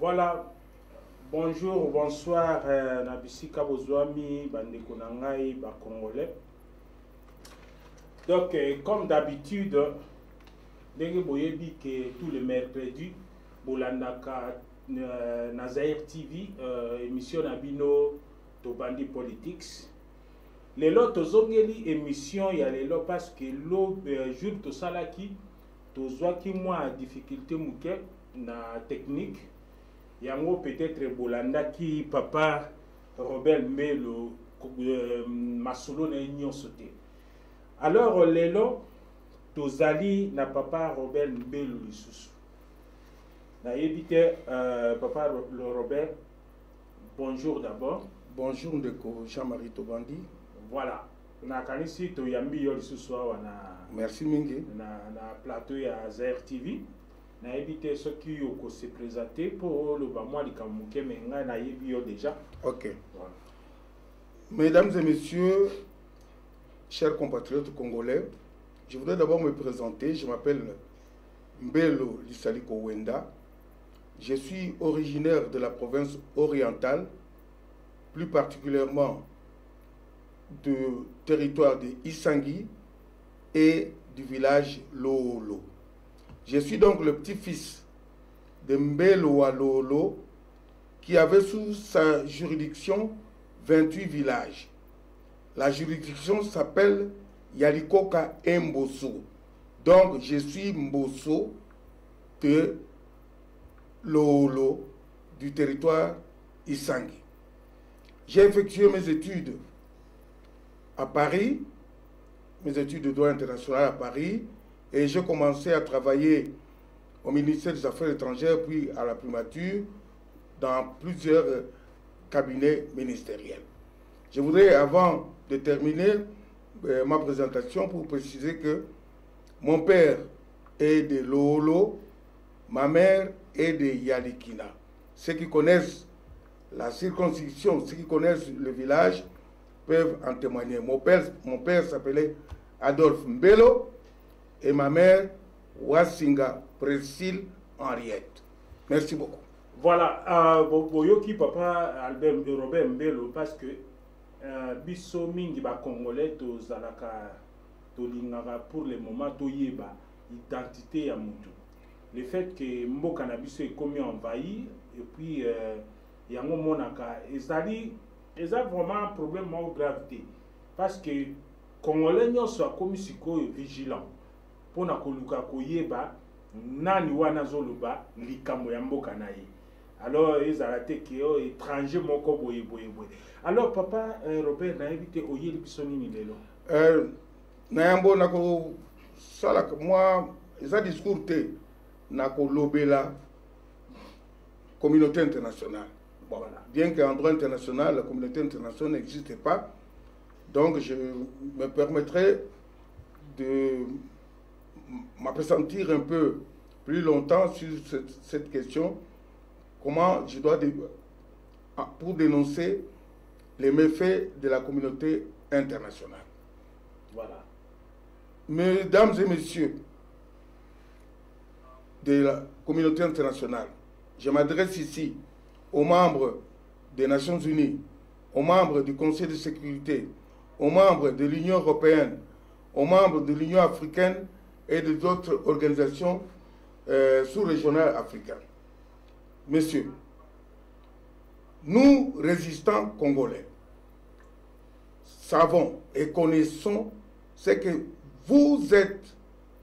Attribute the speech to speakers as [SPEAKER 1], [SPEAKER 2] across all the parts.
[SPEAKER 1] Voilà, bonjour, bonsoir, Nabisika Bozwami, Bandeko Nangai, Congolais. Donc, comme d'habitude, Ndenge Boyebi que tous les mercredis, Bolandaka Nazaire TV, émission Nabino Tobandi Politics. Les lots zongeli émission ya les lots parce que l'eau jour to salaki to zwaki moi difficulté muke na technique. Yango peut-être Bolanda qui papa Robert Mbelo masolo na union sauté. Alors lelo tozali na papa Robert Mbelo lisusu. Na évité papa le Robert. Bonjour d'abord.
[SPEAKER 2] Bonjour Ndeko Jean-Marie Tobandi.
[SPEAKER 1] Voilà. Na kanisi to yambi yo lisusu wana.
[SPEAKER 2] Merci mingi.
[SPEAKER 1] Na plateau ya Zaire TV. Na évité ceux qui ont se présenter pour le bamwa di kamuke menga na yebi yo déjà.
[SPEAKER 2] OK.
[SPEAKER 1] Voilà.
[SPEAKER 2] Mesdames et messieurs, chers compatriotes congolais, je voudrais d'abord me présenter. Je m'appelle Mbelo Lisaliko Wenda. Je suis originaire de la province orientale, plus particulièrement du territoire de Isangui et du village Lolo. Je suis donc le petit-fils de Mbelo Lolo qui avait sous sa juridiction 28 villages. La juridiction s'appelle Yalikoka Mbosso. Donc je suis Mbosso de Lolo du territoire Isangui. J'ai effectué mes études à Paris, mes études de droit international à Paris, et j'ai commencé à travailler au ministère des Affaires étrangères, puis à la primature, dans plusieurs cabinets ministériels. Je voudrais, avant de terminer ma présentation, pour préciser que mon père est de Lolo, ma mère est de Yalikina. Ceux qui connaissent la circonscription, ceux qui connaissent le village, peuvent en témoigner. Mon père s'appelait Adolphe Mbelo et ma mère Wasinga Priscille Henriette. Merci beaucoup.
[SPEAKER 1] Voilà, boyoki papa Albert Robert Mbelo parce que biso mingi ba congolais to zalaka to lingaka pour le moment to yeba identité ya mutu. Le fait que mboka na biso est commis envahi et puis yango monaka ezali vraiment un problème de gravité parce que congolais nyonso akomi sikoyo vigilant pona koluka koyeba nani wana zoloba likambo ya mboka na ye. Alors ezalate ke étranger moko boye. Alors papa Robert na évité oyeli biso nini lelo
[SPEAKER 2] nayambo nako sala moi eza discours te nako lobela communauté internationale. Bon, voilà. Bien qu'en droit international, la communauté internationale n'existe pas, donc je me permettrai de m'appesantir un peu plus longtemps sur cette question, comment je dois, pour dénoncer les méfaits de la communauté internationale.
[SPEAKER 1] Voilà.
[SPEAKER 2] Mesdames et messieurs de la communauté internationale, je m'adresse ici aux membres des Nations Unies, aux membres du Conseil de sécurité, aux membres de l'Union européenne, aux membres de l'Union africaine et d'autres organisations sous-régionales africaines. Messieurs, nous, résistants congolais, savons et connaissons ce que vous êtes,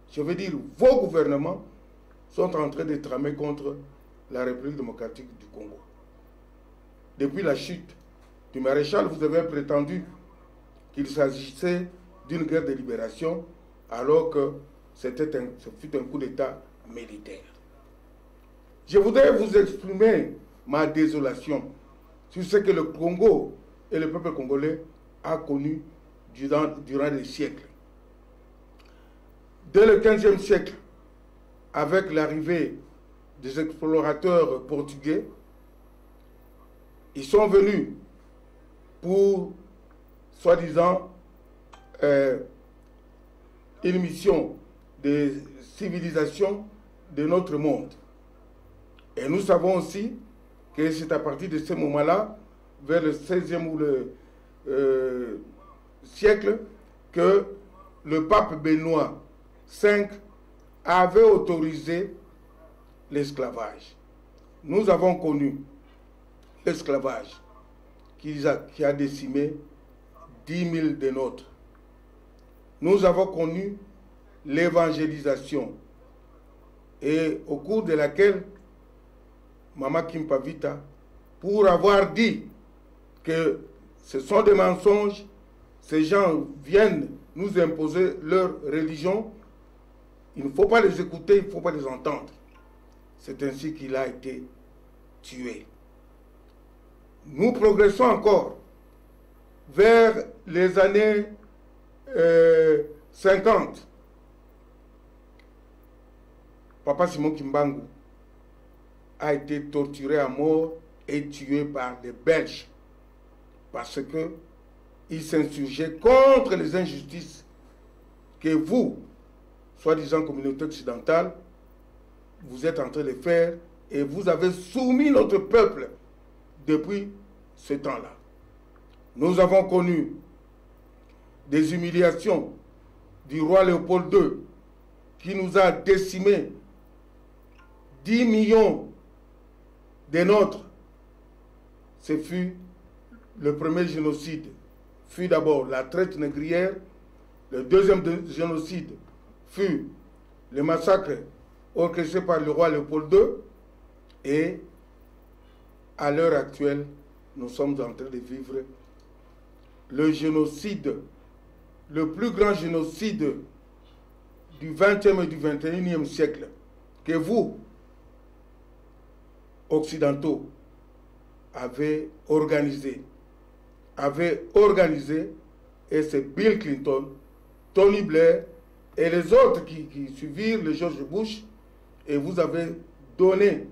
[SPEAKER 2] je veux dire vos gouvernements, sont en train de tramer contre la République démocratique du Congo. Depuis la chute du maréchal, vous avez prétendu qu'il s'agissait d'une guerre de libération, alors que ce fut un coup d'État militaire. Je voudrais vous exprimer ma désolation sur ce que le Congo et le peuple congolais a connu durant des siècles. Dès le XVe siècle, avec l'arrivée des explorateurs portugais, ils sont venus pour, soi-disant, une mission de civilisation de notre monde. Et nous savons aussi que c'est à partir de ce moment-là, vers le 16e ou le siècle, que le pape Benoît V avait autorisé l'esclavage. Nous avons connu l'esclavage qui a décimé 10 000 de nôtres. Nous avons connu l'évangélisation et au cours de laquelle Mama Kimpavita, pour avoir dit que ce sont des mensonges, ces gens viennent nous imposer leur religion, il ne faut pas les écouter, il ne faut pas les entendre. C'est ainsi qu'il a été tué. Nous progressons encore vers les années 50. Papa Simon Kimbangu a été torturé à mort et tué par des Belges parce qu'il s'insurgeait contre les injustices que vous, soi-disant communauté occidentale, vous êtes en train de faire et vous avez soumis notre peuple depuis ce temps-là. Nous avons connu des humiliations du roi Léopold II qui nous a décimés 10 millions de nôtres. Ce fut le premier génocide. Fut d'abord la traite négrière. Le deuxième génocide fut le massacre orchestré par le roi Léopold II. Et à l'heure actuelle, nous sommes en train de vivre le génocide, le plus grand génocide du 20e et du 21e siècle que vous, occidentaux, avez organisé. Et c'est Bill Clinton, Tony Blair et les autres qui suivirent le George Bush, et vous avez donné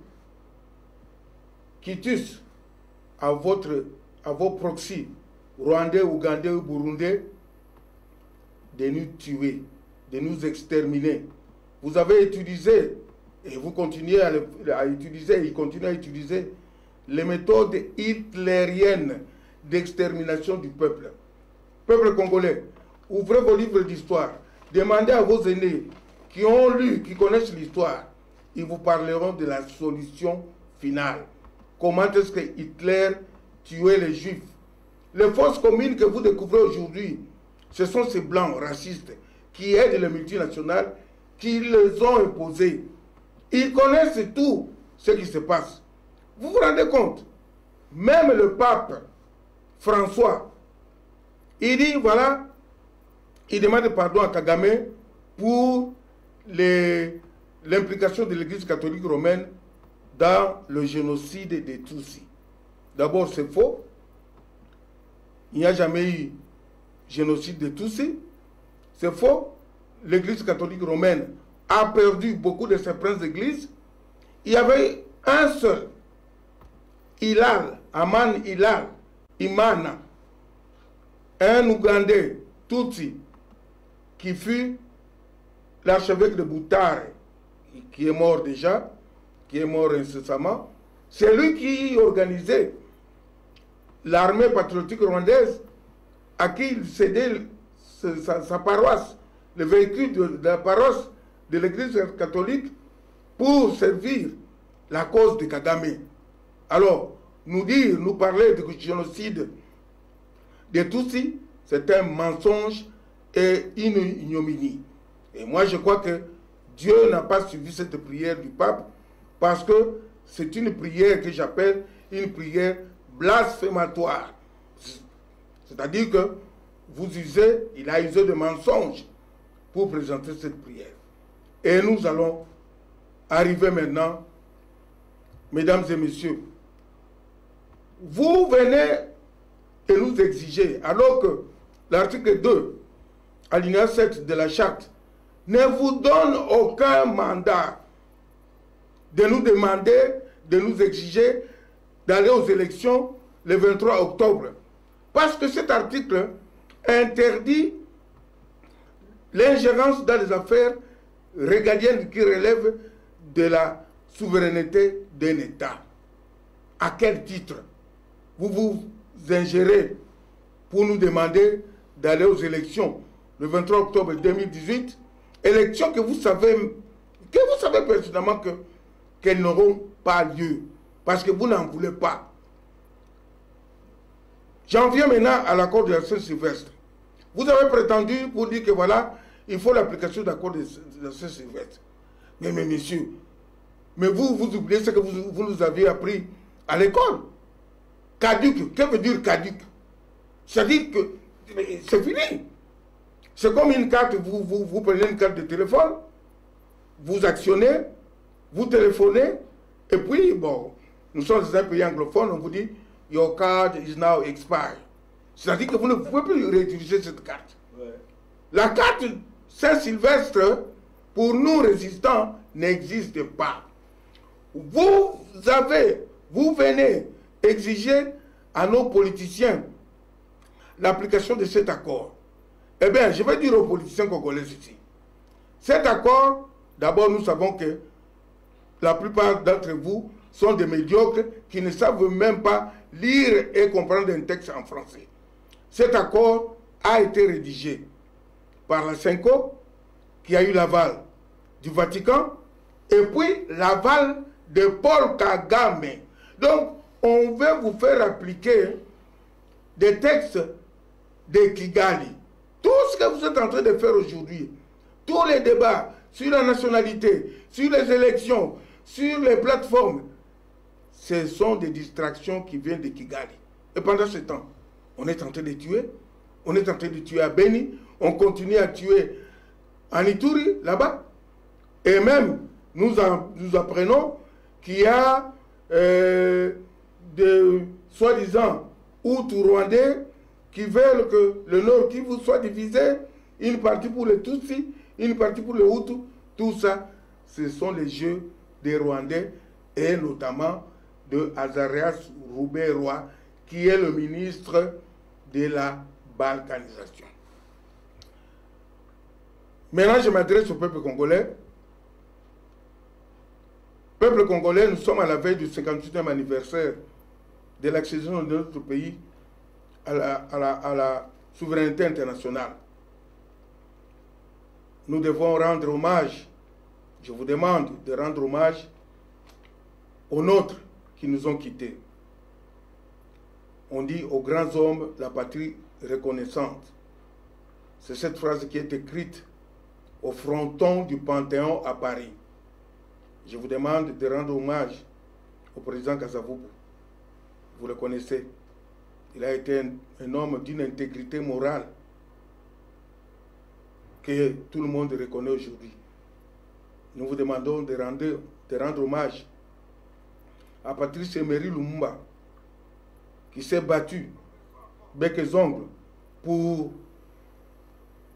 [SPEAKER 2] quitus à vos proxys rwandais, ougandais ou burundais de nous tuer, de nous exterminer. Vous avez utilisé, et vous continuez à utiliser, ils continuent à utiliser les méthodes hitlériennes d'extermination du peuple. Peuple congolais, ouvrez vos livres d'histoire, demandez à vos aînés qui ont lu, qui connaissent l'histoire, ils vous parleront de la solution finale. Comment est-ce que Hitler tuait les Juifs? Les fausses communes que vous découvrez aujourd'hui, ce sont ces blancs racistes qui aident les multinationales, qui les ont imposées. Ils connaissent tout ce qui se passe. Vous vous rendez compte? Même le pape François, il dit, voilà, il demande pardon à Kagame pour l'implication de l'Église catholique romaine dans le génocide des Tutsis. D'abord, c'est faux. Il n'y a jamais eu génocide des Tutsis. C'est faux. L'Église catholique romaine a perdu beaucoup de ses princes d'église. Il y avait un seul, Aman Hilal, Imana, un Ougandais, Tutsi, qui fut l'archevêque de Butare, qui est mort déjà, qui est mort incessamment. C'est lui qui organisait l'armée patriotique rwandaise à qui il cédait sa paroisse, le véhicule de la paroisse de l'Église catholique pour servir la cause de Kagame. Alors, nous parler de génocide des Tutsis, c'est un mensonge et une ignominie. Et moi, je crois que Dieu n'a pas suivi cette prière du pape parce que c'est une prière que j'appelle une prière blasphématoire. C'est-à-dire que il a usé de mensonges pour présenter cette prière. Et nous allons arriver maintenant, mesdames et messieurs, vous venez et nous exigez, alors que l'article 2, alinéa 7 de la charte, ne vous donne aucun mandat de nous demander, de nous exiger d'aller aux élections le 23 octobre. Parce que cet article interdit l'ingérence dans les affaires régaliennes qui relèvent de la souveraineté d'un État. À quel titre vous vous ingérez pour nous demander d'aller aux élections le 23 octobre 2018, élections que vous savez pertinemment qu'elles n'auront pas lieu, parce que vous n'en voulez pas. J'en viens maintenant à l'accord de la Saint-Sylvestre. Vous avez prétendu pour dire que voilà, il faut l'application de l'accord de la Saint-Sylvestre. Mais messieurs, mais vous oubliez ce que vous nous aviez appris à l'école. Caduc, que veut dire caduc? C'est-à-dire que c'est fini. C'est comme une carte, vous prenez une carte de téléphone, vous actionnez, vous téléphonez, et puis, bon, nous sommes dans un pays anglophone, on vous dit, your card is now expired. C'est-à-dire que vous ne pouvez plus réutiliser cette carte. Ouais. La carte Saint-Sylvestre, pour nous résistants, n'existe pas. Vous venez exiger à nos politiciens l'application de cet accord. Eh bien, je vais dire aux politiciens congolais ici. Cet accord, d'abord, nous savons que la plupart d'entre vous sont des médiocres qui ne savent même pas lire et comprendre un texte en français. Cet accord a été rédigé par la CENCO, qui a eu l'aval du Vatican, et puis l'aval de Paul Kagame. Donc, on veut vous faire appliquer des textes de Kigali. Tout ce que vous êtes en train de faire aujourd'hui, tous les débats sur la nationalité, sur les élections, sur les plateformes, ce sont des distractions qui viennent de Kigali. Et pendant ce temps, on est en train de tuer. On est en train de tuer à Beni. On continue à tuer en Ituri, là-bas. Et même, nous apprenons qu'il y a des soi-disant Hutus rwandais qui veulent que le Nord Kivu soit divisé, une partie pour les Tutsis, une partie pour les Hutus. Tout ça, ce sont les jeux des Rwandais et notamment de Azarias Roubaix-Roy, qui est le ministre de la balkanisation. Maintenant, je m'adresse au peuple congolais. Peuple congolais, nous sommes à la veille du 58e anniversaire de l'accession de notre pays à la souveraineté internationale. Nous devons rendre hommage, je vous demande de rendre hommage aux nôtres qui nous ont quittés. On dit aux grands hommes la patrie reconnaissante. C'est cette phrase qui est écrite au fronton du Panthéon à Paris. Je vous demande de rendre hommage au président Kasavubu. Vous le connaissez. Il a été un homme d'une intégrité morale que tout le monde reconnaît aujourd'hui. Nous vous demandons de rendre hommage à Patrice Emery Lumumba, qui s'est battu bec et ongles pour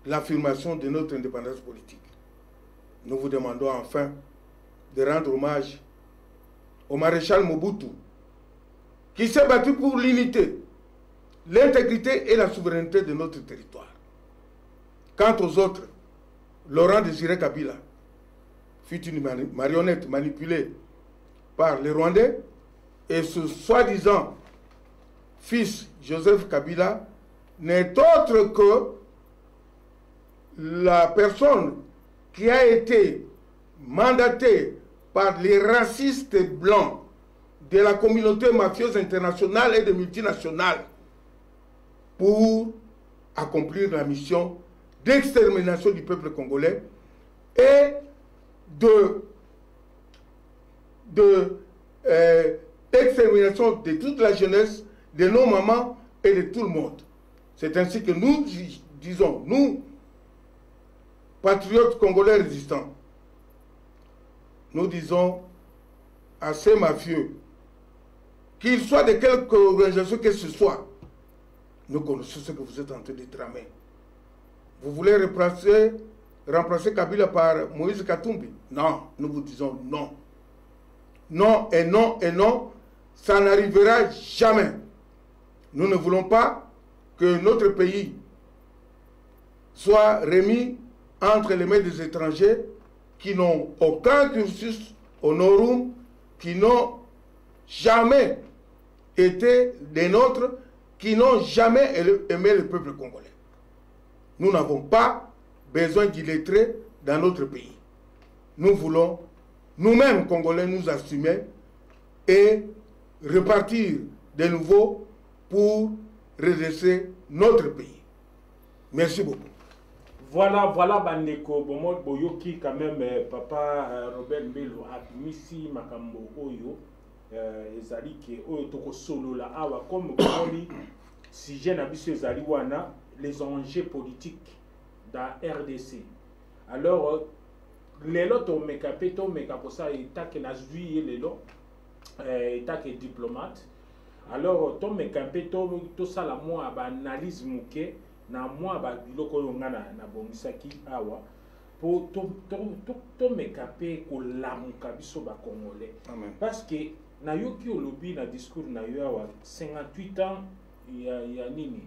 [SPEAKER 2] l'affirmation de notre indépendance politique. Nous vous demandons enfin de rendre hommage au maréchal Mobutu, qui s'est battu pour l'unité, l'intégrité et la souveraineté de notre territoire. Quant aux autres, Laurent Désiré Kabila fut une marionnette manipulée par les Rwandais, et ce soi-disant fils Joseph Kabila n'est autre que la personne qui a été mandatée par les racistes blancs de la communauté mafieuse internationale et de multinationales pour accomplir la mission d'extermination du peuple congolais et d'extermination de toute la jeunesse, de nos mamans et de tout le monde. C'est ainsi que nous disons, nous, patriotes congolais résistants, nous disons à ces mafieux, qu'ils soient de quelque organisation que ce soit, nous connaissons ce que vous êtes en train de tramer. Vous voulez remplacer Kabila par Moïse Katumbi? Non, nous vous disons non. Non et non et non, ça n'arrivera jamais. Nous ne voulons pas que notre pays soit remis entre les mains des étrangers qui n'ont aucun cursus honorum, qui n'ont jamais étaient des nôtres qui n'ont jamais aimé le peuple congolais. Nous n'avons pas besoin d'illettrés dans notre pays. Nous voulons, nous-mêmes, Congolais, nous assumer et repartir de nouveau pour redresser notre pays. Merci beaucoup.
[SPEAKER 1] Voilà, Bandeko, Boyoki, quand même, papa Robert Mbelo, Misi Makambo Oyo, Ezali, qui Oyo Toko Solo, la Awa, comme si j'ai n'habitué Ezali Wana, les enjeux politiques dans RDC. Alors, les lots ont mécapé, pour ça, il t'a que n'a joué les lots, il t'a que diplomate. Alors, ton mécapé, tout ça, la moi, analyse mouké. Na moi ba biloko yo ngana na bongisaki awa pour to mekape ko lamuka biso ba congolais parce que na yoki olobi na discours na yo awa 58 ans ya nini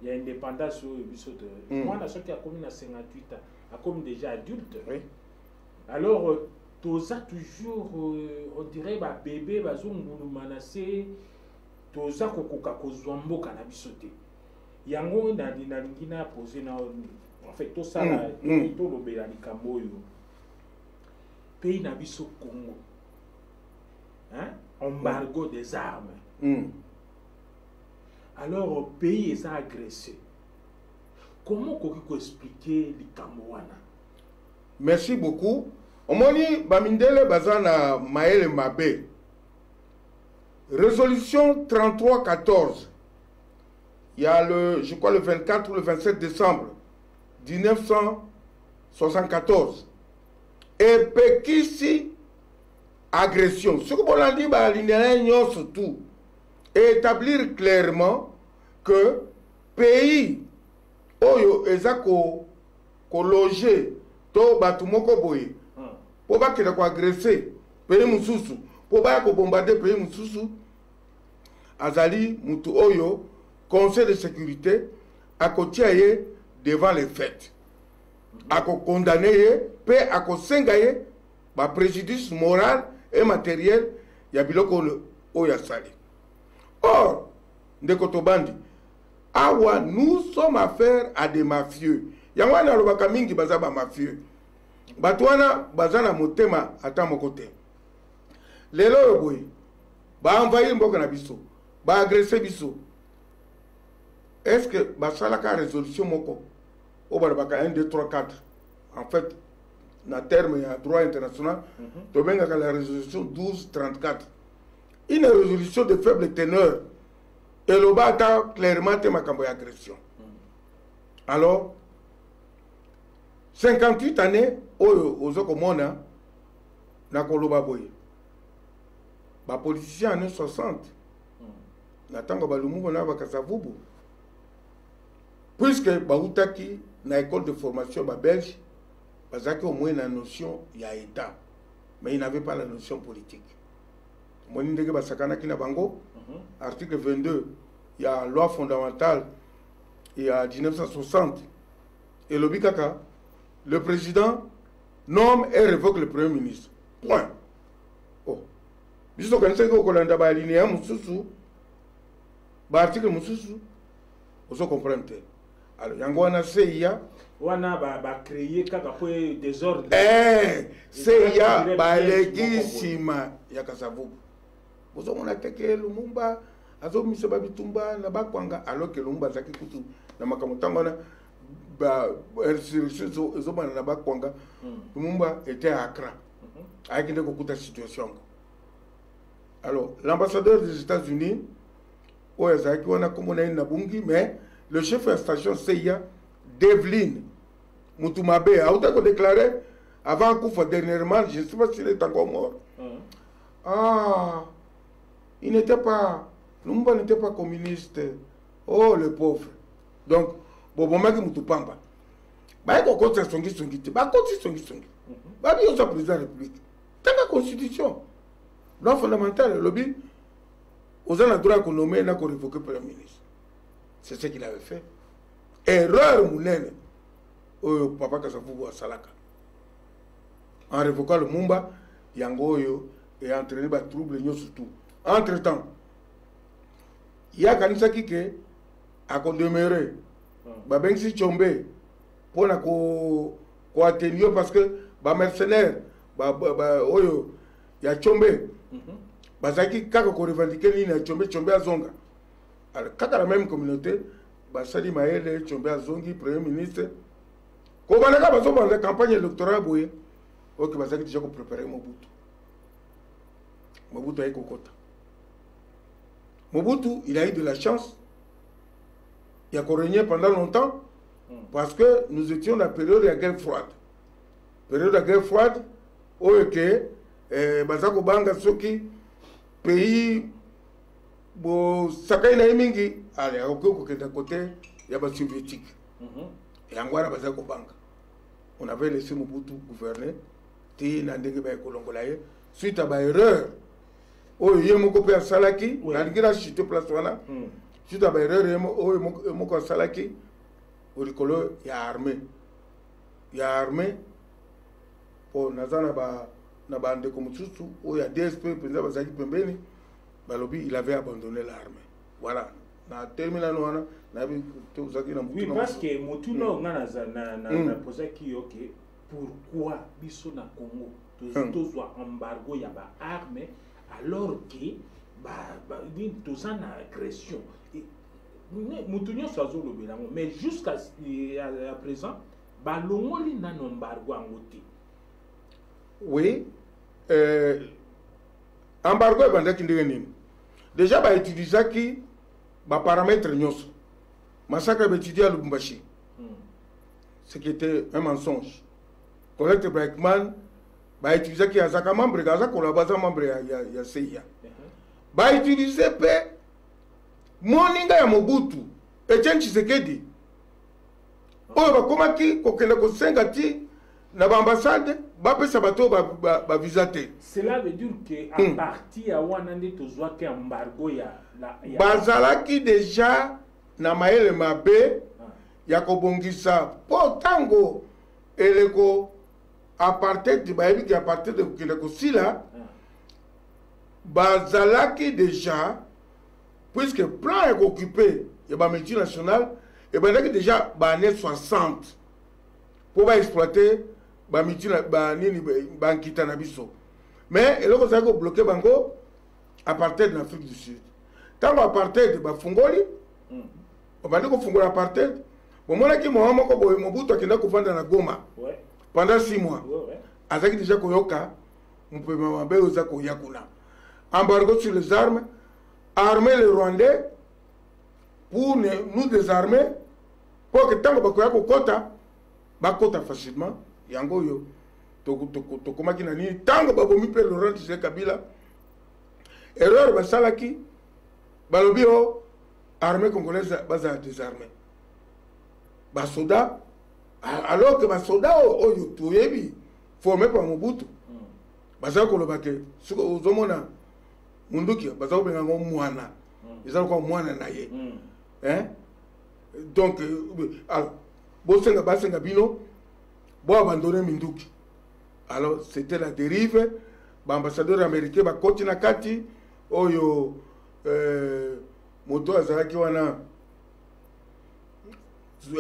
[SPEAKER 1] ya indépendance yo biso de moi na soki akomi na 58 ans akomi déjà adulte alors toza toujours on dirait ba bébé bazongulu manase toza kokoka kozwa mboka na biso te yango na posé na en fait tout ça tout lobela likambo yo pays na biso Congo hein embargo des armes alors pays est agressé comment qu'on expliquer likambo wana.
[SPEAKER 2] Merci beaucoup. Omoni bamindele bazana maele mabe résolution 33-14. Il y a je crois le 24 ou le 27 décembre 1974. Et Pekisi agression. Ce que vous avez dit, surtout, établir clairement que pays oyo ezako ko loger to batumoko boye pour pas qu'il agresser pays mususu pour pas ko bombarder pays mususu azali mutu oyo Conseil de sécurité a kotiaye devant les faits. A condamné, puis a sengaye, ba préjudice moral et matériel, ya biloko oyasali. Or, ndeko tobandi, awa nous sommes affaire à des mafieux. Yamwana lobaka mingi baza ba mafieux. Batwana bazana motema ata mokote. Lelo yoboy, ba envahir mboka na biso, ba agresser biso. Est-ce que la résolution moko au 1, 2, 3, 4 en fait dans terme de droit international tu as la résolution 1234 une résolution de faible teneur et le bas clairement te makambo agression alors 58 années aux okomona na koloba boye ba politiciens années 60 na tango balumuko na bakasavubu. Puisque Baoutaki, dans l'école de formation belge, parce qu'au moins la notion il y a État, mais il n'avait pas la notion politique. Article 22, il y a loi fondamentale, il y a 1960. Et le Bikaka, le président nomme et révoque le premier ministre. Point. Oh. Puisque vous avez aligné un article, vous comprenez. Alors, Yangwana CIA.
[SPEAKER 1] Wana ba créer kaka po désordre.
[SPEAKER 2] CIA ba legissima ya Kasavubu. Vous on a teke Lumumba, azo mise ba bitumba na ba kwanga alors que Lumumba zaki kutu na makamutangana ba zo bana na ba kwanga. Lumumba était à Accra. Avec une kokuta situation. Alors, l'ambassadeur des États-Unis oyazaki wana komona na bungi mais le chef de station CIA, Devlin Mutumabe, a déclaré avant Koufa dernièrement, je ne sais pas s'il est encore mort. Il n'était pas, Lumumba n'était pas communiste. Oh, le pauvre. Donc, Bobomaki Mutupamba. Bah, il y a songi. Bah, il y a président de la République. Dans la Constitution, loi fondamentale, le lobby, aux gens droit qu'on nomme et qu'on révoque par le ministre. C'est ce qu'il avait fait. Erreur mounene. Oh, papa Kasavubu à Salaka. En révoquant le Mumba, Yangoyo et entraîné par trouble surtout. Entre-temps, ya kanisa kike akodemere babengisi Tshombe pona ko atenio parce que ba mercenaire ba oyo ya Tshombe bazaki kaka ko revendiquer ni na Tshombe azonga alors kaka la même communauté basali maele Tshombe azongi premier ministre ko banaka bazo banda campagne électorale boye ok bazaki déjà ko préparer Mobutu ayi kokota. Mobutu, il a eu de la chance. Il a régné pendant longtemps parce que nous étions dans la période de la guerre froide. Période de la guerre froide, où Bazako Banga Soki, pays, Sakai Naimingi, allez, à côté, il y a des soviétiques. Et en Guara Bazako Banga. On avait laissé Mobutu gouverner, suite à une erreur. Oh, il y a mon copain Salaki, il y a un chute place wana. Suite à erreur, oh, mon copain Salaki, au ricolo, il y a armé. Il y a armé pour Nazana na bande comme tout, où il y a DSP, président Bazaki Pembeni, Balobi, il avait abandonné l'armée. Voilà. Na terminé nous
[SPEAKER 1] oui, parce que Motuno na posé qui ok, pourquoi biso na Congo tous embargo ya ba armée alors que tous en agression. Motunyo sazo le bilan, mais jusqu'à présent, balongoli na embargo en côté.
[SPEAKER 2] Oui, embargo est bandaki ndenge. Déjà ba utiliser qui ba paramètre nyos. Massacre ba étudier à Lubumbashi. Ce qui était un mensonge. Collecte Brackman ba utiliser qui azaka membre gaza ko la baza membre ya CIA. Ba utiliser pe moninga ya Mobutu Etienne Tshisekedi. Oyo ba komaki ko kende ko senga ti na ambassade ba pesa bato ba visiter.
[SPEAKER 1] Cela veut dire que à partir à wanande tozwa ke embargo ya
[SPEAKER 2] bazalaki déjà na maele mabe ya kobongisa po tango eleko apartheid bayebi ki apartheid kende kosila bazalaki déjà puisque plan est occupé et ba multinational et bazalaki déjà ba année 60 pour ba exploiter ba multinational ba nini ba nkita na biso mais eloko zako bloquer bango apartheid en Afrique du Sud. Tant l'apartheid bafungoli obandi ko fungola apartheid bomona ki mohamed ko boye Mobutu akenda kuvanda na Goma pendant 6 mois azaki déjà koyoka mpema mabe oza ko yakuna embargo sur les armes armer les Rwandais pour nous désarmer pour que tango bakoya ko kota facilement yango yo to komaki na nini tango babomi pe Laurent Desire Kabila erreur basalaki balobi o armée congolaise baza désarmée ba soda alors que ba soda oyo toyebi formé par Mobutu baza ko lobake suko uzomona munduki baza ko benga ngo mwana ezala ko mwana na ye donc alors bosenga basenga bino bo abandonner Minduki. Alors c'était la dérive l'ambassadeur américain ba koti na kati oyo moto azalaki wana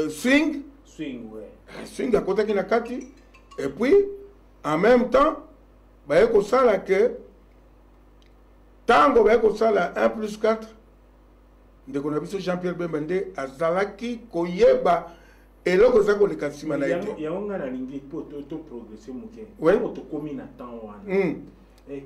[SPEAKER 2] swing swing akotaki na kati et puis en même temps baye kosala ke tango baye kosala 1+4 ndeko na biso Jean-Pierre Bemba azalaki koyeba eloko za koleka nsima na ete
[SPEAKER 1] yaonga na lingi po to progresser muke to komi na temps wana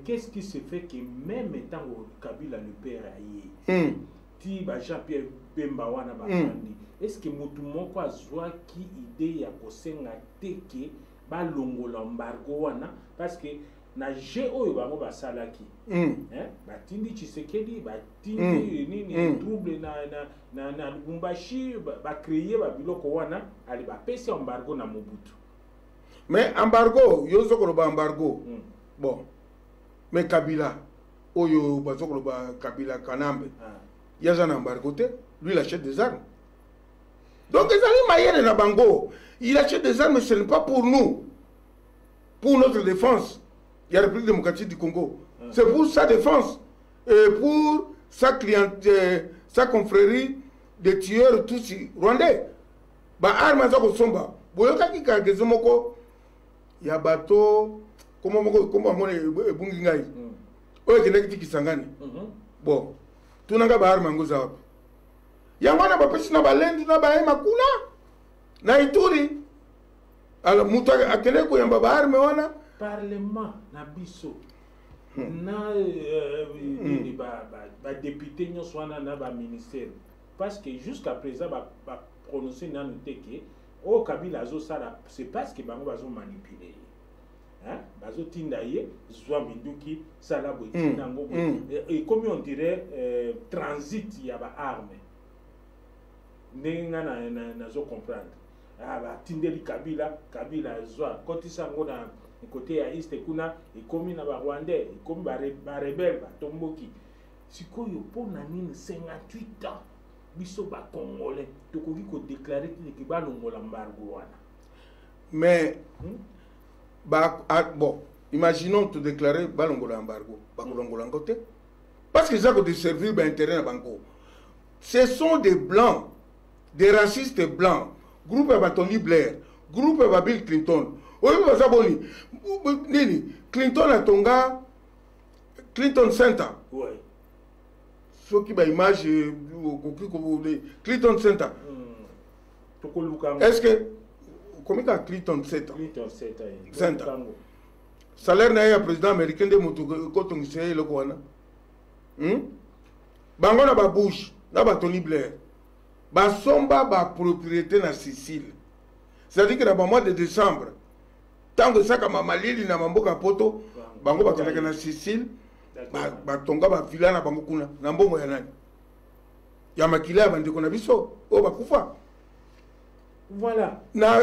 [SPEAKER 1] qu'est-ce qui se fait que même étant au Kabila le père aye ti ba Jean-Pierre Bemba wana ba kandi est-ce que mutu moko azwa ki idée ya kosenga teke ba longola embargo wana parce que na je oyo bango basalaki batindi Tshisekedi batindi nini trouble na Lubumbashi ba créer ba biloko wana ali ba pesa embargo na Mobutu
[SPEAKER 2] mais embargo yozo ko ba embargo bon mais Kabila oyo bazoko ba Kabila Kanambe yaza na embargo te lui il achète des armes donc les alliés mayenne na bango il achète des armes mais ce n'est pas pour nous pour notre défense. Il y a la République démocratique du Congo. C'est pour sa défense et pour sa clientèle, sa confrérie de tueurs tous rwandais. Ba armes za ko somba. Boyoka ki ka gezo moko ya bato comment mone ebungi ngai. Oyo kende ki Kisangani. Bon. Tunanga ba armes ngoza wapi. Yangwana ba pesi na balendu na ba ema kuna. Na Ituri. Alors muta akele ko yamba ba armes wana
[SPEAKER 1] parlement na biso. Na ba député nyonso wana na ba ministère. Parce que jusqu'à présent ba prononcer nanu teke au Kabila zo sala c'est parce que bango bazo manipuler. Hein? Bazo tinda ye zwa minduki sala bo tinda ngo. Et comme on dirait transit ya ba arme. Nenga na zo comprendre. Ah ba tindeli Kabila zwa kotisa ngo na côté ya East kuna ikomi na ba Rwandais ikomi ba rebelle ba tomboki. Sikoyo pona nini 58 ans biso ba congolais tokoki ko déclarer que ba longola embargo wana.
[SPEAKER 2] Mais bon, imaginons te déclarer ba longola embargo, ba longola ngote parce que ça ko desservir ba intérêt na banko. Ce sont des blancs, des racistes blancs, groupe ba Tony Blair, groupe ba Bill Clinton. Oui, ça boni. Nini Clinton a tonga Clinton Center.
[SPEAKER 1] Oui.
[SPEAKER 2] Ce qui ba image Clinton Center. Est-ce que comment ça Clinton Center?
[SPEAKER 1] Clinton Center.
[SPEAKER 2] Salaire na président américain de moto ko tongise le ko wana. Bango na ba Bush, na ba Tony Blair. Ba somba ba propriété na Sicile. C'est-à-dire que dans le mois de décembre, tant que ça comme Malili na Mamboka Poto, bango ba keleka na Sicile, ba tonga ba villa na bango kuna, na mbongo ya nani? Ya makila bandi kona biso, o ba kufa.
[SPEAKER 1] Voilà.
[SPEAKER 2] Na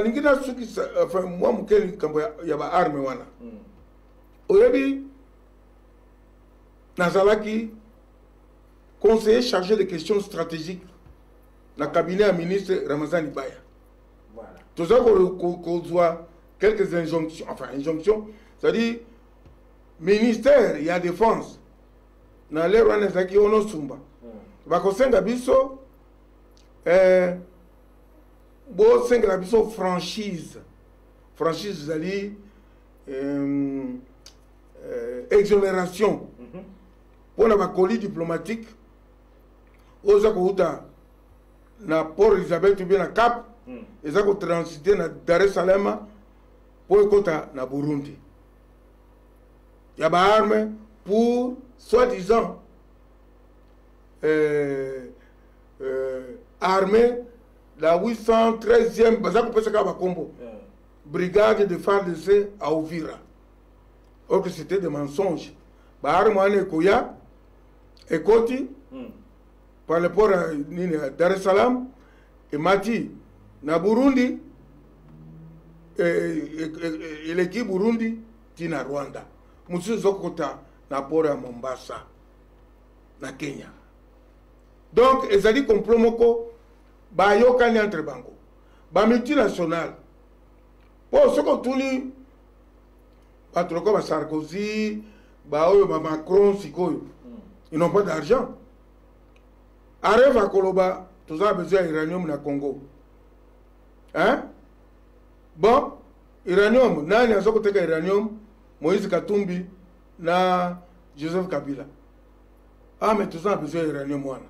[SPEAKER 2] lingina suki enfin moi mukeli kambo ya ba arme wana. Oyebi Nazalaki conseiller chargé de questions stratégiques dans le cabinet du ministre Ramazani Baya.
[SPEAKER 1] Voilà.
[SPEAKER 2] Tout ça qu'on voit quelques injonctions, enfin injonctions, c'est-à-dire ministère, il y a défense. Dans l'air, on est aquí, on est sumba. Bakosenga biso, bo senga biso franchise. Franchise, c'est-à-dire exonération. Pour la colis diplomatique, aux Akouta, na Port Elizabeth ou bien na Cap, ils ont transité na Dar es Salaam pour écouter na Burundi. Il y a des armes pour, soi-disant, armée la 813e brigade de FARDC à Ouvira. Or que c'était des mensonges. Armes en Koya, Ekoti, par le port à Dar es Salaam, et Mati, na Burundi, et l'équipe Burundi, tina Rwanda. Monsieur Zokota, na port à Mombasa, na Kenya. Donc, ils ont dit qu'on promoko, ba yokani entre bango, ba multinational. Pour ce qu'on tourne, ba trop comme Sarkozy, ba Macron, Sikoyo, ils n'ont pas d'argent. Arrive à Koloba, tout ça a besoin d'uranium na Congo. Hein? Bon, uranium, nani a zoko teka uranium, Moïse Katumbi, na Joseph Kabila. Ah, mais tout ça a besoin d'uranium wana.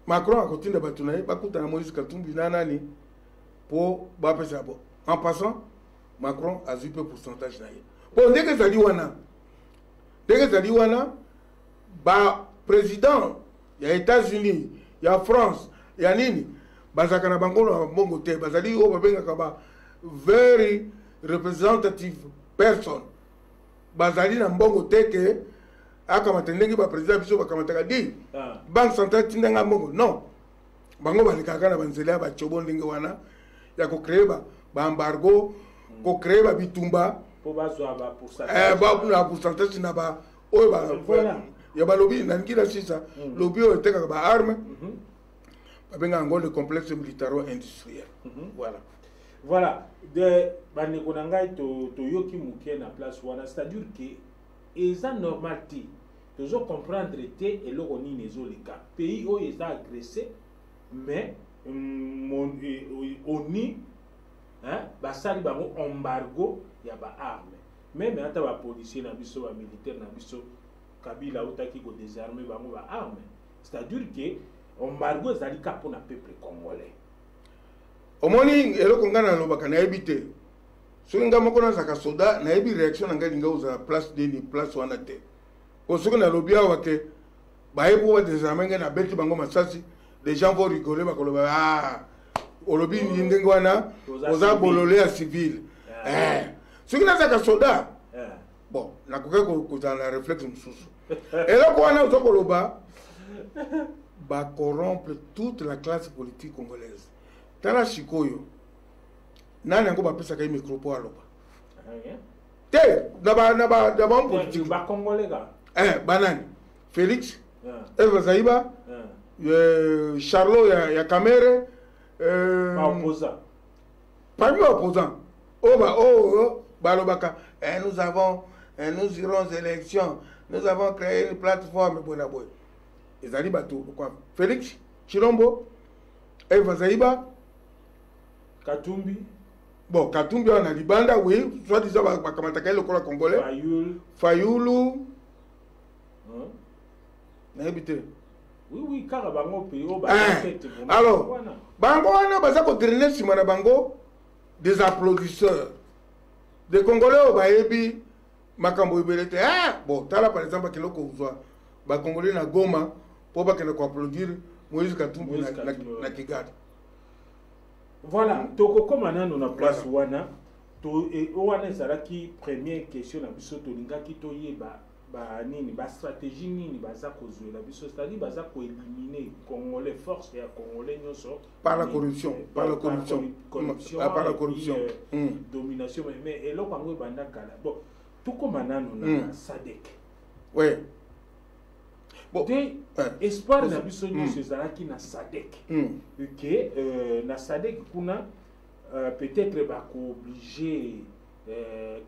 [SPEAKER 2] Macron a continué à battre, bakuta na Moïse Katumbi, na nani, pour bapé sabo. En passant, Macron a 10% pourcentage na ye. Bon, dès que ça dit wana, ba président, il y a États-Unis, il y a France, il y a Nini, bazakana bango na bongo te, bazali o babenga kaba very representative person. Bazali na bongo te ke akamata ndenge ba président biso bakamata di banque centrale tinanga bongo. Non. Bango balikaka na banzela ba chobo ndenge wana ya ko créer ba embargo, ko créer ba bitumba
[SPEAKER 1] pour bazwa ba pourcentage.
[SPEAKER 2] Ba pourcentage na ba o ba ya ba lobby na ngila sisa lobby o teka ba arme. Babenga ngo le complexe militaro-industriel. Voilà.
[SPEAKER 1] Voilà. De banekonangai to yoki muke na place wana, c'est-à-dire que eza normalité toujours comprendre te eloko nini ezoleka pays oyo eza agressé mais oni basali bango embargo ya baarme même ata bapolicier na biso bamilitaire na biso Kabila otaki kodésarme bango baarme c'est-à-dire que embargo ezali ka mpona peuple congolais
[SPEAKER 2] omoni eloko nga nalobaka nayebi te soki nga moko nazaka soda nayebi réaction na ngai linga ozala place nini place wana te po soki nalobi awa ke bayebi po badésarme ngai nabeti bango masasi les gens vont rigoler bakoloba olobi ndenge wana oza bololo ya civile soki nazaka soda bon nakoki kozala na réflexe mosusu eloko wana oza koloba bacorrompre toute la classe politique congolaise tala sikoyo nani yango bapesaka ye micro po aloba te na bahomme politique banani Félix Eva Zaiba Charlot ya Kamere parmi opposants balobaka nous irons aux élections, nous avons créé une plateforme pour la boy. Ezali bato quoi Félix Chilombo Eva Zaiba
[SPEAKER 1] Katumbi
[SPEAKER 2] bon Katumbi on a libanda oui soit disant bakamataka le congolais Fayulu na habité
[SPEAKER 1] oui car bango pays au
[SPEAKER 2] alors bango wana baza ko drainer sima na bango des applaudisseurs des congolais au bayebi makambo ibelete bon tala par exemple kiloko uzwa ba congolais na Goma pour ba kena ko applaudir Moïse Katumbi na Kigali.
[SPEAKER 1] Voilà, toko koma nano na place wana to wana ezalaki première question na biso to lingaki to yeba ba nini ba stratégie nini baza kozwela biso c'est-à-dire baza ko éliminer congolais force ya congolais nyoso
[SPEAKER 2] par la corruption
[SPEAKER 1] domination mais eloko ngo banda kala bon tokoma nano na SADC
[SPEAKER 2] ouais
[SPEAKER 1] bon espoir na biso nyonso ezalaki na SADC que na SADC kuna peut-être bako obligé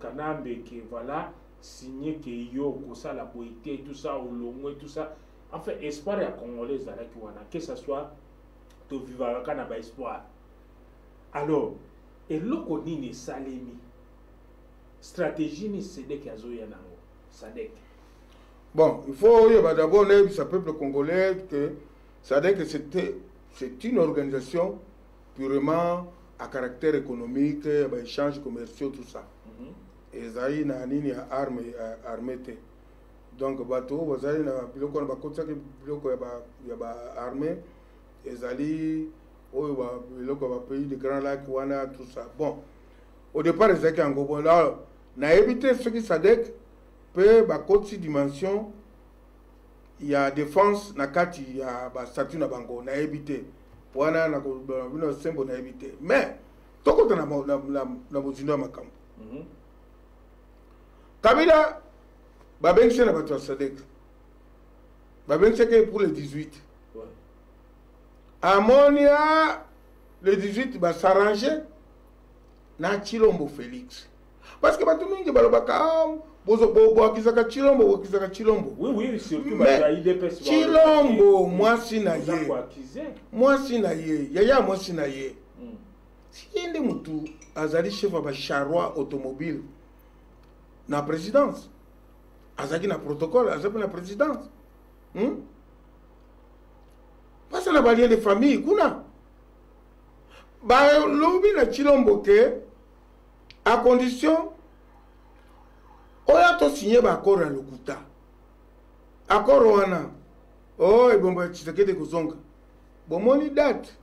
[SPEAKER 1] Kanambe que voilà signer que yo kosala boité tout ça au longo tout ça en fait espoir ya congolais ezalaki wana que ça soit to vivaka na ba espoir alors eloko nini esalemi stratégie ni SADC azoya nango SADC.
[SPEAKER 2] Bon, il faut d'abord dire ce peuple congolais que SADC c'est une organisation purement à caractère économique, échanges commerciaux, tout ça. Et ça y a une armée. Donc, bateau, ça y a armée. Et ça y a pays de Grand Lac, tout ça. Bon, au départ, les gens qui ont là, on a évité ce qui SADC. Peu bakoti dimension il y a défense na kati il y a ba statut na bango na éviter wana na ko bino sembo na éviter mais tokota na bozindo makambo Kabila babengi na bato SADC babengi que pour le 18 Amonia le 18 va s'arranger na Chilombo Félix parce que bato mingi balobaka Chilombo.
[SPEAKER 1] Oui, surtout
[SPEAKER 2] Chilombo, moi si na ye. Yaya moi si na ye. Si yende mutu azali chef ba charroi automobile na présidence. Azaki na protocole, azaki na présidence. Parce na balien de famille kuna. Ba lobi na Chilombo ke à condition oya to signé ba accord à Lokuta. Accord wana. Oh, et bon ba Tshisekedi kozonga. Bon moni date.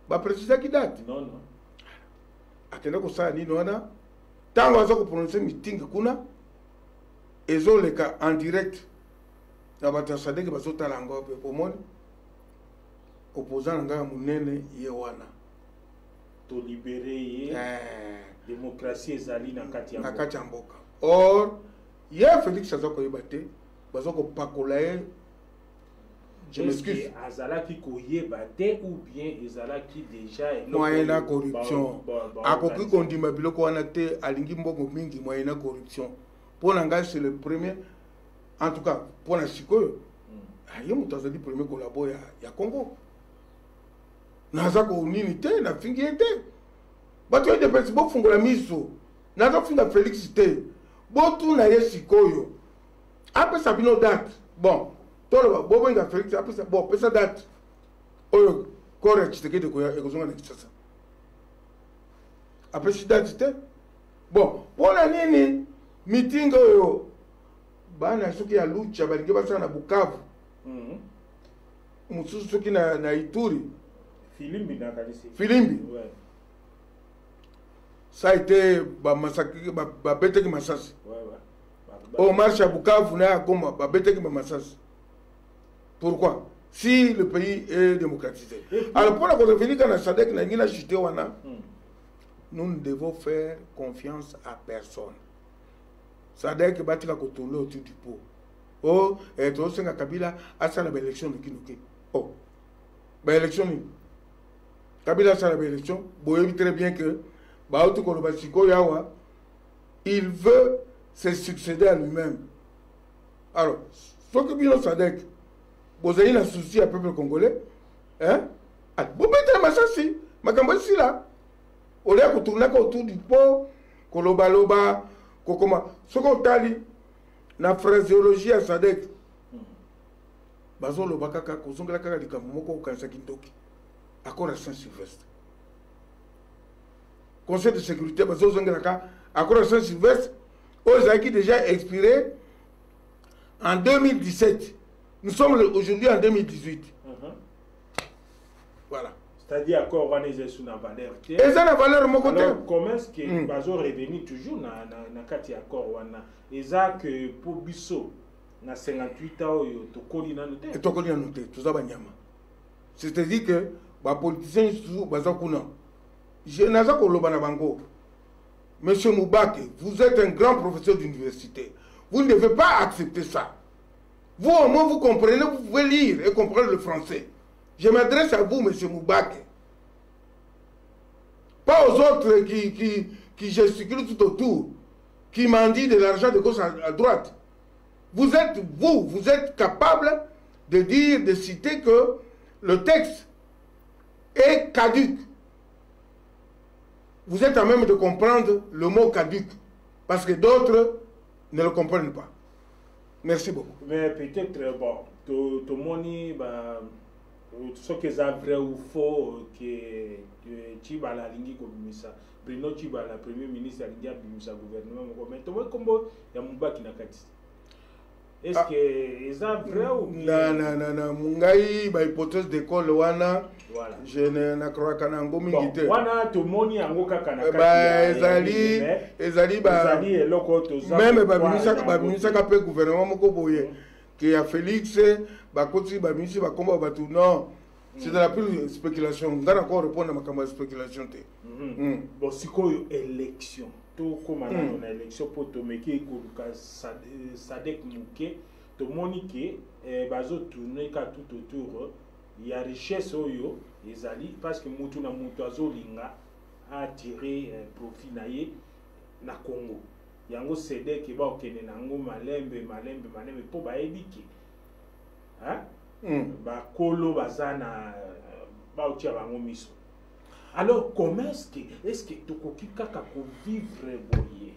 [SPEAKER 2] Ba président ki date.
[SPEAKER 1] Non.
[SPEAKER 2] Atenda ko sa ni wana. Tango azo ko prononcer meeting kuna. Ezo leka en direct. Na ba SADC ba zotala ngope po moni. Opposant nga munene ye wana.
[SPEAKER 1] To libérer démocratie ezali na kati
[SPEAKER 2] ya mboka. Or, il Félix Azoko Yebate, Bazoko Pakolae,
[SPEAKER 1] je m'excuse. Azalaki Koyebate ou bien Azalaki déjà.
[SPEAKER 2] Moyena corruption. Akoki Kondima Biloko Anate, Alingi Mbongo Mingi, moyena corruption. Pour l'engagement, c'est le premier. en tout cas pour la sikoyo ayo mutu azali premier collabo ya Congo naza ko nini te na fingi te bato ya UDPS bofungola miso naza finga Félix te botu na ye sikoyo apesa bino date bon tolo bobenga Félix apesa bon pesa date oyo kore Tshisekedi ko ya ekozonga na Kinshasa apesa date te bon pona nini meeting oyo bana soki ya lucha balingi basala na Bukavu mususu soki na Ituri
[SPEAKER 1] Filimbi na kanisi
[SPEAKER 2] Filimbi
[SPEAKER 1] ouais.
[SPEAKER 2] Ça a été massacré babeteki Masasi au marche à Bukavu na Goma babeteki Masasi. Pourquoi? Si le pays est démocratisé. Alors pour la revenir quand SADC na ngina chité wana nous ne devons faire confiance à personne. SADC batika kotolo autour du pot. Oh, et to senga Kabila asa na élection de Kinoké. Oh. Ba élection ni. Kabila asa na élection, boyebi très bien que Baoutou Kolobasiko Yawa, il veut se succéder à lui-même. Alors, ce que bien SADC, vous avez un souci à peuple congolais, hein? Vous mettez ma chassi, ma cambosi là. Au lieu de tourner autour du pot, Kolobaloba, Kokoma. Ce qu'on t'a dit, la phraséologie à SADC, Bazo Lobakaka, Kozongla Kaka, Kamoko, Kansakintoki, accord à Saint-Sylvestre. Conseil de sécurité, accord à Saint-Sylvestre, qui déjà expiré en 2017. Nous sommes aujourd'hui en 2018. Voilà.
[SPEAKER 1] C'est-à-dire accord on sous la valeur.
[SPEAKER 2] Et ça la valeur mon côté.
[SPEAKER 1] Alors comment est-ce que bazo revenu toujours na kati accord wana eza que pour biso na 58 ans to koli na noté.
[SPEAKER 2] Et to koli na noté, tout ça banyama. C'est-à-dire que ba politiciens sous baza kuna. Je n'ai pas de bango. Monsieur Moubake, vous êtes un grand professeur d'université. Vous ne devez pas accepter ça. Vous, au moins, vous comprenez, vous pouvez lire et comprendre le français. Je m'adresse à vous, monsieur Moubake. Pas aux autres qui gesticulent tout autour, qui mendient de l'argent de gauche à droite. Vous êtes capable de dire, de citer que le texte est caduc. Vous êtes à même de comprendre le mot caduc, parce que d'autres ne le comprennent pas. Merci beaucoup.
[SPEAKER 1] Mais peut-être, bon, tout le monde, ce qui est vrai ou faux, que Tchibala Lingi Kobimisa, Bruno Tchibala, Premier ministre, Lingi Abimisa, gouvernement, mais tout le monde, comme il y a Moubaki Nakati. Est-ce que c'est vrai ou
[SPEAKER 2] pas? Non. Mungai, ba hypothèse d'école, wana.
[SPEAKER 1] Voilà.
[SPEAKER 2] Je ne crois pas que
[SPEAKER 1] bon, wana tout le monde y a un
[SPEAKER 2] ezali ba même ba ministre ka gouvernement moko boye qui a Félix ba koti ba ministre ba komba ba tout non c'est de la pure spéculation ngana encore répondre à ma campagne spéculation te
[SPEAKER 1] bon sikoyo élection to koma na élection pour to meki ko SADC muke to monike bazo tourner ka tout autour. Il y a richesse oyo ezali parce que mutu na mutu azolinga a tiré profit na Congo. Yango SADC ke ba okene nango malembe po ba ebiki. Hein? Ba kolo bazana ba otia bango miso. Alors comment est-ce que tokoki kaka ko vivre boye?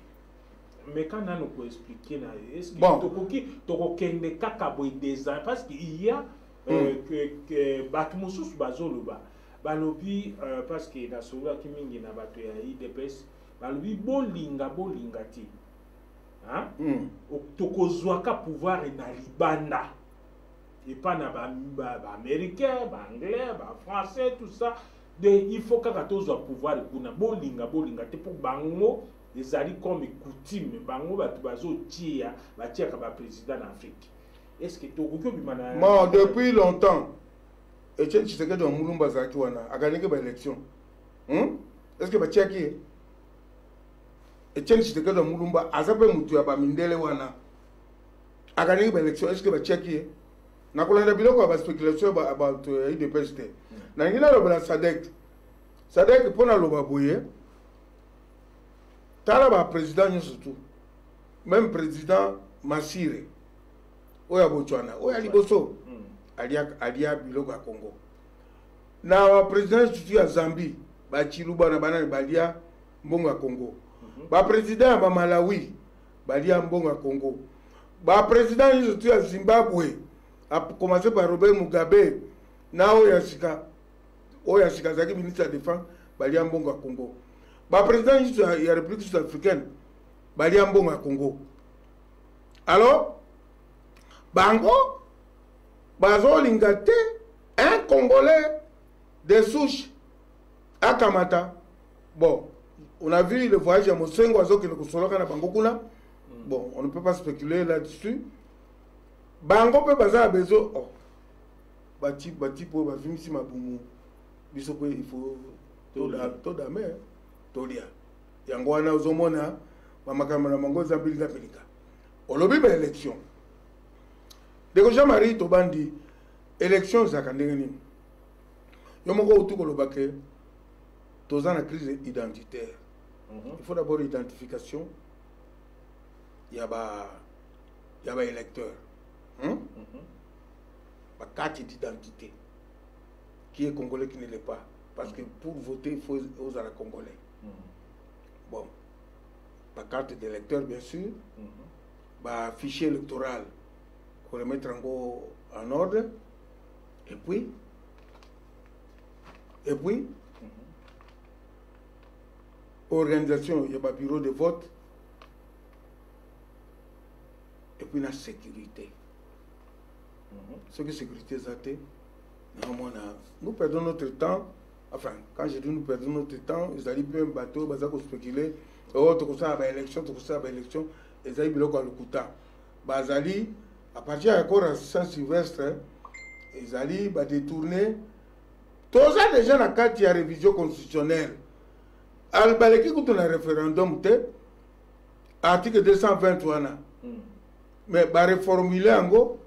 [SPEAKER 1] Mais quand on nous expliquer na est-ce que tokoki tokokende kaka boye des ans parce qu'il y a que Batmosus Bazoluba, Balobi, parce que na Soula Kimingi na bato ya IDPS, Balobi bolinga ti. Hein? Tokozwaka pouvoir na Libanda. Et pas na ba américain, ba anglais, ba français, tout ça. Il faut que tous au pouvoir kuna bolinga te pour bango les ali comme coutume bango bato bazo tia ba tia ka ba président en Afrique. Est-ce que tu as
[SPEAKER 2] depuis longtemps, Etienne Tshisekedi de Moulumba Zakiwana a gagné l'élection. Est-ce que tu as qui Etienne Tshisekedi de Moulumba a zappé Moutou à Mindele Wana a gagné l'élection. Est-ce que tu as qui n'a pas la biloko à spéculation about IDPS. N'a rien à la SADC. SADC pour la Lobabouye. T'as là président surtout. Même président Massire. oya Botswana oya liboso alia biloko ya Congo na président ya Zambie ba Chiluba na banani balia mbongo ya Congo ba président ba Malawi balia mbongo ya Congo ba président ya Zimbabwe a commencé par Robert Mugabe na oya sika zaki ministre de défense balia mbongo ya Congo ba président ya République sud-africaine balia mbongo ya Congo. Alors bango bazolinga te un Congolais de souche à Kamata. Bon, on a vu le voyage à Mosengo qui na bango kuna. Bon, on ne peut pas spéculer là-dessus. Bango pe baza bezo oh. Bati po bavimisi mabumu. Biso pe il faut toda mer tolia. Yango wana ozomona mamakamba na mango zambili pelika. Olobi ba élection. Deko Jean-Marie Tobandi élection za kandengeni. Yomoko utuko lobake toza na crise identitaire. Il faut d'abord l'identification. Il y a ba électeur. Ba carte d'identité. Qui est congolais, qui ne l'est pas. Parce que pour voter, il faut aux la congolais. Bon. Ba carte d'électeur, bien sûr. Ba fichier électoral. Pour le mettre en ordre. Et puis, organisation, il y a un bureau de vote. Et puis la sécurité. Ce que sécurité ça nous perdons notre temps. Enfin, quand je dis nous perdons notre temps, ils allaient bien un bateau, ils allaient spéculer. Oh, tu as une élection, ils allaient bien le couta. Ils allaient, à partir de l'accord à Saint-Sylvestre, ils allaient détourner. Tous les gens dans la la révision constitutionnelle. Al-Baleki, quand on a un référendum, article 223. Mais réformuler en gros,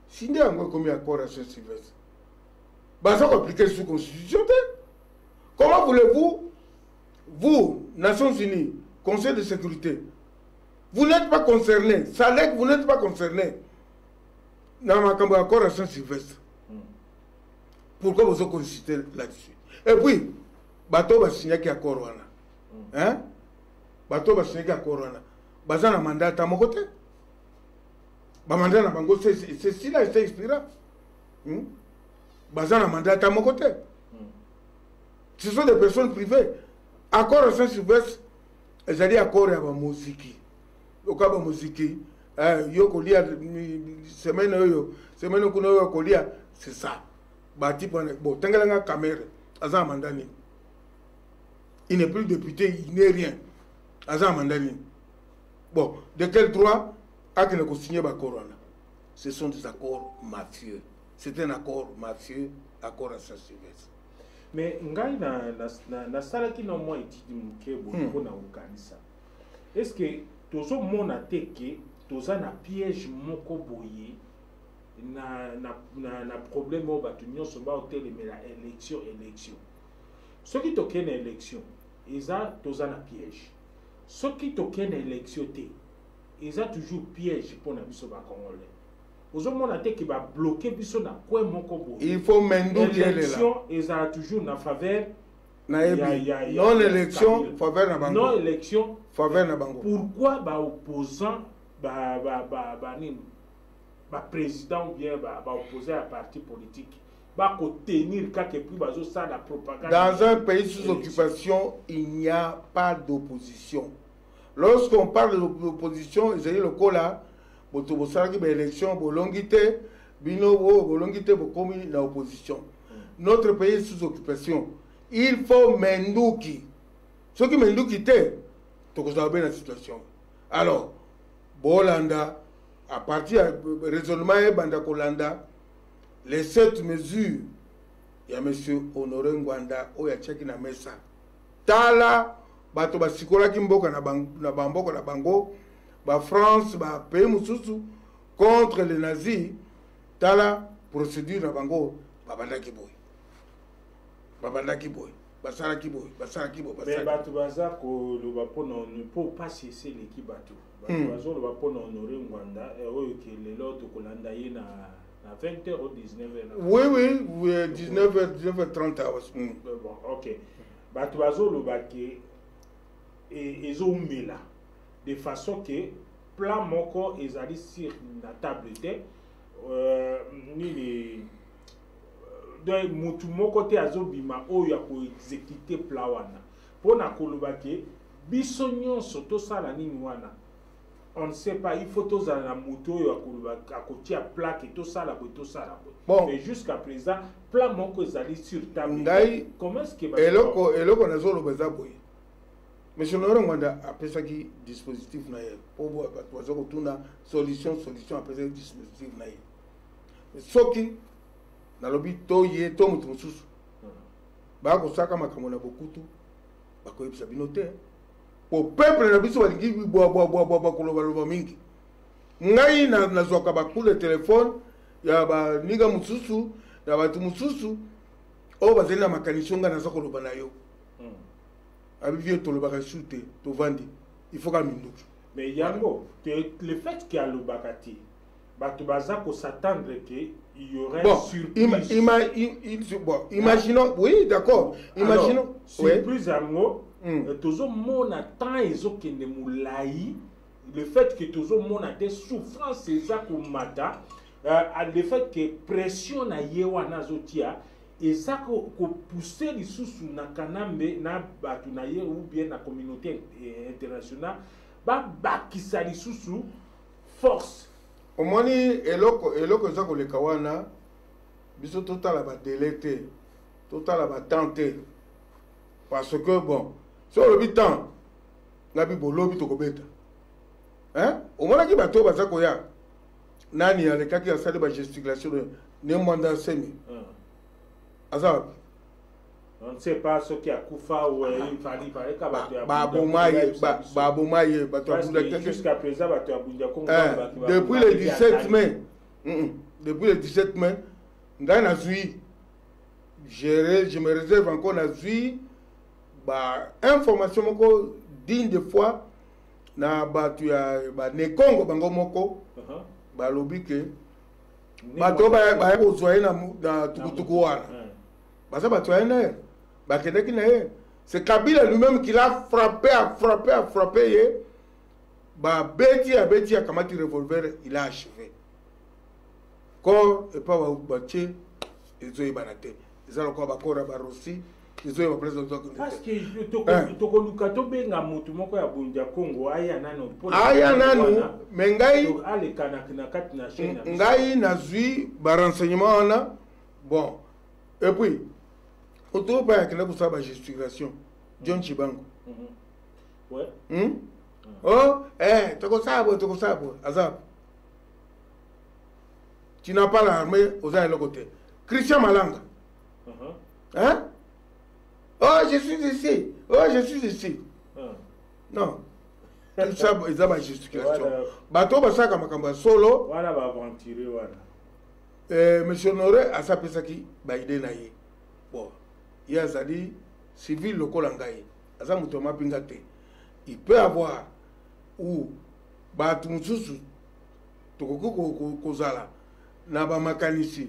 [SPEAKER 2] si on a comme accord à Saint-Sylvestre, ça va appliquer sous constitution. Comment voulez-vous, vous, Nations Unies, Conseil de sécurité, vous n'êtes pas concernés, SADC, vous n'êtes pas concernés dans un accord à Saint-Sylvestre. Pourquoi vous avez consulté là-dessus? Et puis, bateau va signer un accord. Hein? Bateau va signer un accord. Bazan a mandat à mon côté. Mandat à mon côté, c'est si là, c'est expiré. Bazan a mandat à mon côté. Ce sont des personnes privées. Accord à Saint-Sylvestre, ils allaient accord à la musique. Au cas de la musique, c'est ça. Bon, Tangalanga Kamere, Azam Mandani. Il n'est plus député, il n'est rien. Azam Mandani. Bon, de quel droit a-t-il signé Corona? Ce sont des accords mafieux. C'est un accord mafieux, accord à Saint-Sylvestre.
[SPEAKER 1] Mais ngai na salaki na moi étude muke bo na ukanisa. Est-ce que tozo mona teke toza na piège moko boye na problème au batunyo soba hotel mais la élection. Ce qui toke na élection, isa toza na piège. Ce qui toke na élection te, isa toujours piège pour na biso ba congolais.
[SPEAKER 2] Il faut maintenant
[SPEAKER 1] l'élection est toujours en faveur.
[SPEAKER 2] Non-élection, faveur na bango.
[SPEAKER 1] Non-élection,
[SPEAKER 2] faveur na bango.
[SPEAKER 1] Pourquoi opposant, président ou bien opposé à un parti politique tenir quelque plus ça la propagande.
[SPEAKER 2] Dans un pays sous occupation, il n'y a pas d'opposition. Lorsqu'on parle d'opposition, ils ont le cas là. Élection, l'opposition. Notre pays est sous occupation. Il faut Mendouki. Ce qui Mendouki était, tu as bien la situation. Alors, Bolanda, à partir du raisonnement et Bandakolanda, les 7 mesures, il y a M. Honoré Ngwanda, il y a Tchèque na Mesa. Tala, bato basikola kimboka na bamboko na bango. France, pays mususu contre les nazis, tala procédure na bango babandaki boy.
[SPEAKER 1] Mais bato baza ko le bapo ne peut pas cesser l'équipe bateau. bazolo ba pona honorer Ngwanda oyo ke lelo to kolanda ye na 20h ou 19h.
[SPEAKER 2] Oui, 19h30 hours.
[SPEAKER 1] Bon, OK. Bato bazolo ba ke ezomela de façon que plan moko ezali sur la table te nini donc mutu moko te azobima oyo ko exécuter plan wana pona koloba ke biso nyonso tosala nini wana on ne sait pas, il faut tozala na mutu oyo akoloba akotia plaque tosala ko tosala ko
[SPEAKER 2] bon.
[SPEAKER 1] Mais jusqu'à présent plan moko ezali sur table.
[SPEAKER 2] Comment est-ce que eloko nazoloba za boye Monsieur Laurent Ngwanda après qui dispositif na ye pour bazo kotuna solution après ça dispositif na ye soki nalobi to ye to mutu mususu ba ko saka makambo na bokutu ba ko yebisa bino te pour peuple na biso balingi bo koloba mingi ngai na zoka ba kule téléphone ya ba niga mususu ya batu mususu o bazena makanisho nga na zo koloba na yo Abivier to le bagage to vandi il faut qu'à mindouk.
[SPEAKER 1] Mais yango le fait qu'il y a le bagati bato baza ko s'attendre que il y aurait surprise. Imaginons oui d'accord imaginons
[SPEAKER 2] surprise
[SPEAKER 1] yango tozo mona temps ezokende mulai le fait que tozo mona des souffrances eza ko mata le fait que pression na yewa nazotia et ça ko pousser les sous na kanambe na batu na ye ou bien na communauté internationale ba kisa les sous force
[SPEAKER 2] au moni eloko za ko le kawana biso total ba délété total ba tenter parce que bon sur le bitan na bi bolobi to ko beta hein au mona ki bato ba za ko ya nani alekaki asali ba gesticulation ne mandat semi Azab.
[SPEAKER 1] On ne sait pas ce qui a Koufa ou il fallait jusqu'à présent,
[SPEAKER 2] depuis le 17 mai, depuis le 17 mai, je me réserve encore à information digne de foi na batu ya ne Congo bango moko ba lobi ke bato ba ko zoye na tukutuku wana. C'est Kabila lui-même qui l'a frappé, Beti a kamati revolver, il a achevé. Quand et pas Baché, ils ont ébanate. Ils ont encore Bakora Barossi, ils ont présenté.
[SPEAKER 1] Parce que Tokolukato benga mutu moko ya Bunja Congo, aya nano.
[SPEAKER 2] Aya nano, mais
[SPEAKER 1] ngai
[SPEAKER 2] nazui renseignement bon. Et puis autour pas que là pour ça la gesticulation John Chibango
[SPEAKER 1] ouais
[SPEAKER 2] oh toko sabo azab tu n'as pas l'armée aux autres côté Christian Malanga hein oh je suis ici non tout ça ils ont la gesticulation bateau basaka makamba solo
[SPEAKER 1] voilà va aventurer voilà
[SPEAKER 2] monsieur Honoré a sa pesaki ba idée na ye bon il y a zali civil lokola ngai aza muto mapinga te il peut avoir ou batu mususu tokoko kozala na ba makanisi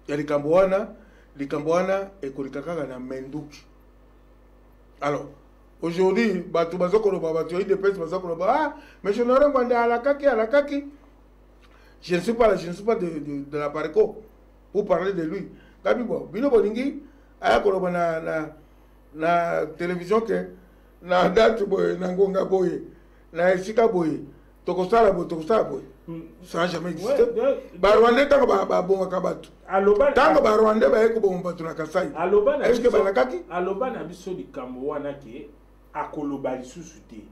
[SPEAKER 2] ya likambo wana ekolikaka na menduki alors aujourd'hui batu bazokolo batu de pèse bazokolo monsieur Honoré Ngwanda alakaki je ne suis pas de la Pareco pour parler de lui. Gabibo, Bino Bolingi, aya koloba na télévision que na date boy na ngonga boy na esika boy tokosala boy ça n'a jamais existé. Ba Rwanda tango ba bonga kabatu.
[SPEAKER 1] Aloba
[SPEAKER 2] tango ba Rwanda ba eko bomba tuna Kasai.
[SPEAKER 1] Aloba na
[SPEAKER 2] est-ce que balakaki?
[SPEAKER 1] Aloba na biso di kambo wana ke akoloba lisusu te.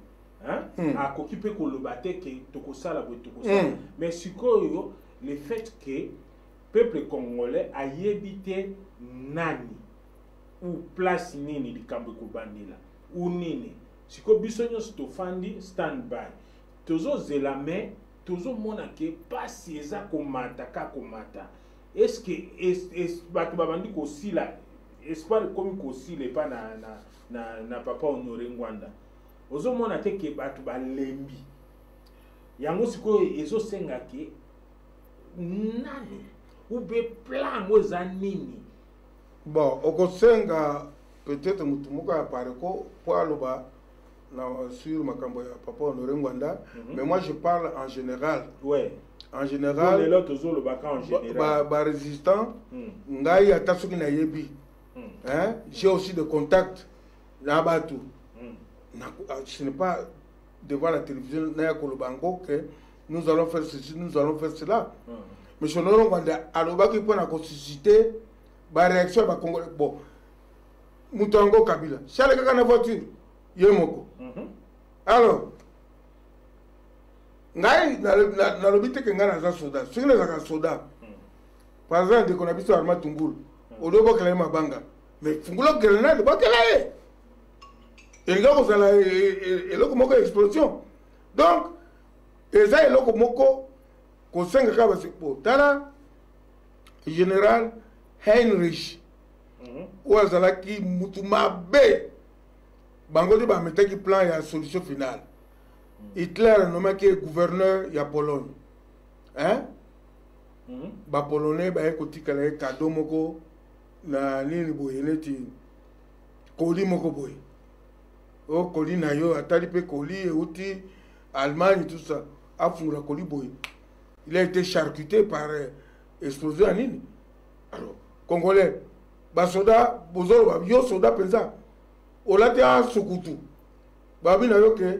[SPEAKER 1] Hein? Akoki pe koloba te ke tokosala boy tokosala. Mais sikoyo le fait que peuple congolais a yebité nani ou place nini likambo kobandela ou nini siko biso nyonso tofandi stand by tozo zela me tozo mona ke pasi eza komata ka komata est-ce que bato babandi kosila espoir komi kosila epa na papa Honoré Ngwanda ozo mona te ke bato balembi yango sikoyo ezosenga ke nani ube plan oza nini.
[SPEAKER 2] Bon, okosenga peut-être mutu moko ya pareko po aloba sur makambo ya Papa Honoré Ngwanda, mais moi je parle en général.
[SPEAKER 1] Ouais.
[SPEAKER 2] En général,
[SPEAKER 1] les autres zo le baka en général.
[SPEAKER 2] Ba résistant, ngai ata soki na yebi. Hein, j'ai aussi des contacts là-bas tout. Ce n'est pas devant la télévision na kolobango que nous allons faire ceci, nous allons faire cela. Mais je Honoré Ngwanda aloba ki pona ko susciter ba réaction ba Congolais. Bon. Mutango Kabila. Chale kaka na voiture. Yemoko. Alors, ngai na lobite ke ngana za soda. Singina za soda. Par exemple, de konabiso arma tungulu. Odobo kala mabanga. Mais fungulo grenade ba kala e. Et là vous allez eloko moko explosion. Donc, eza eloko moko ko senga ka ba sipo. Tala général Heinrich ou azalaki mutu mabe bango de ba metaki plan ya solution finale. Hitler nommé que gouverneur ya Pologne. Hein? Ba polonais ba ekotika la cadeau moko na nini boye neti koli moko boye. O koli na yo atali pe koli euti Allemagne tout ça afungula koli boye. Il a été charcuté par explosion à nini. Alors Congolais basoda bozolo ba yo soda penza olate a sukutu babi na yo ke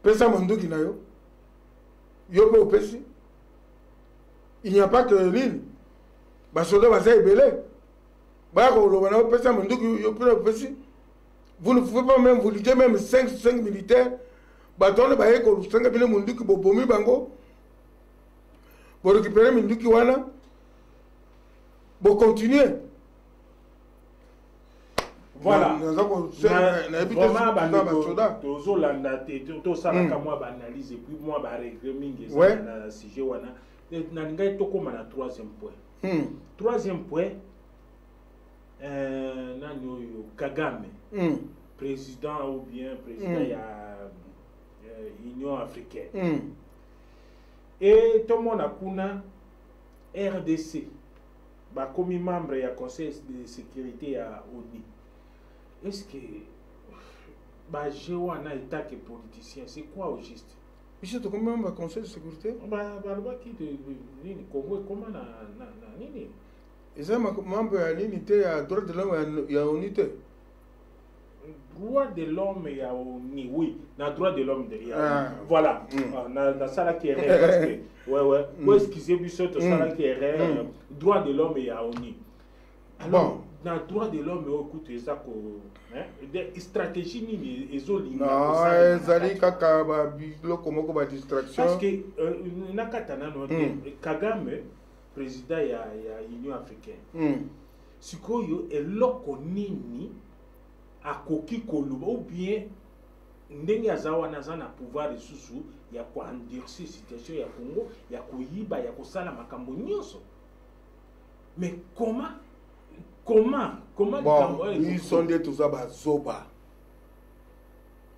[SPEAKER 2] pesa monduki na yo yo pe opesi. Il n'y a pas que l'île basoda baza ebele ba ko lo bana pesa monduki yo pe opesi. Vous ne pouvez pas même vous dire même 5 militaires batonde ba ko 5 bile monduki bobomi bango pour récupérer monduki wana pour continuer.
[SPEAKER 1] Voilà. Vraiment, tozolanda te tosalaka mwa baanalyse et puis moi baregret mingi eza na sujet wana. Na ngai tokoma na troisième point. Troisième point, nani oyo Kagame, président ou bien président ya Union africaine. Et tout le monde a kuna RDC. Comme membre du Conseil de sécurité à ONU. Est-ce que j'ai un état que politicien, c'est quoi au juste?
[SPEAKER 2] Monsieur, tu es membre du Conseil de sécurité?
[SPEAKER 1] Congo, comment nini?
[SPEAKER 2] Ils sont membres de l'unité à droit de l'homme et à l'unité.
[SPEAKER 1] Droit de l'homme et à l'unité, oui. Na droit de l'homme derrière. Voilà. Na sala qui est parce que ouais. Excusez-moi, ce sala qui est droit de l'homme et à l'unité. Alors, dans le droit de l'homme, écoute, ça des stratégies ni ezoli.
[SPEAKER 2] Non, ezali kaka ba biloko moko ba distraction.
[SPEAKER 1] Parce que nakatana no Kagame président ya Union africaine. Sikoyo eloko nini akoki koluba ou bien ndenge azawa na za na pouvoir lisusu ya ko endurcir situation ya Congo ya koyiba ya kosala makambo nyonso. Mais comment
[SPEAKER 2] bon, ils sont des tout ça zoba.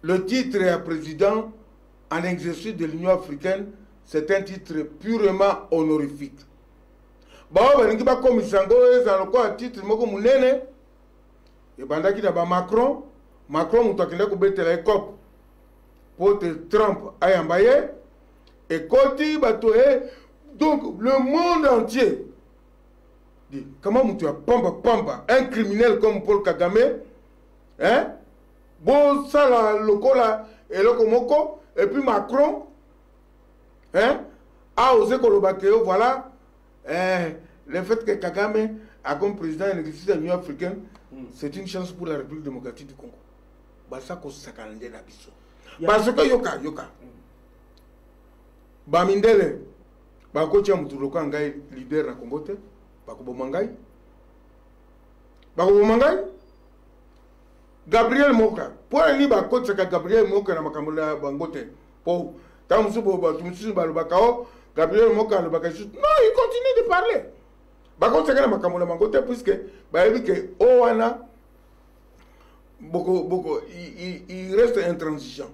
[SPEAKER 2] Le titre à président en exercice de l'Union africaine, c'est un titre purement honorifique. Bon, ben qui va comme Sango, ça le quoi titre moko munene. Et pendant qu'il y a Macron mutokende ko betela ekop pour Trump ayambaye et koti batoé donc le monde entier. Comment tu as pamba un criminel comme Paul Kagame, hein? Bon, ça là, le cola et le komoko, et puis Macron, hein? A osé Kolobakeo, voilà, le fait que Kagame a comme président de l'Union africaine, c'est une chance pour la République démocratique du Congo. Basa ko sakalande na biso. Parce que yoka. Bamindele, bakocha mutuloka ngai leader na Congo te. Bakubomangai Gabriel Moka pour aller bakocha Gabriel Moka na makamula bangote po tamusu boba tumusu balobakao Gabriel Moka le bakachu non il continue de parler bakocha na makamula bangote puisque baebi ke owana beaucoup il reste intransigeant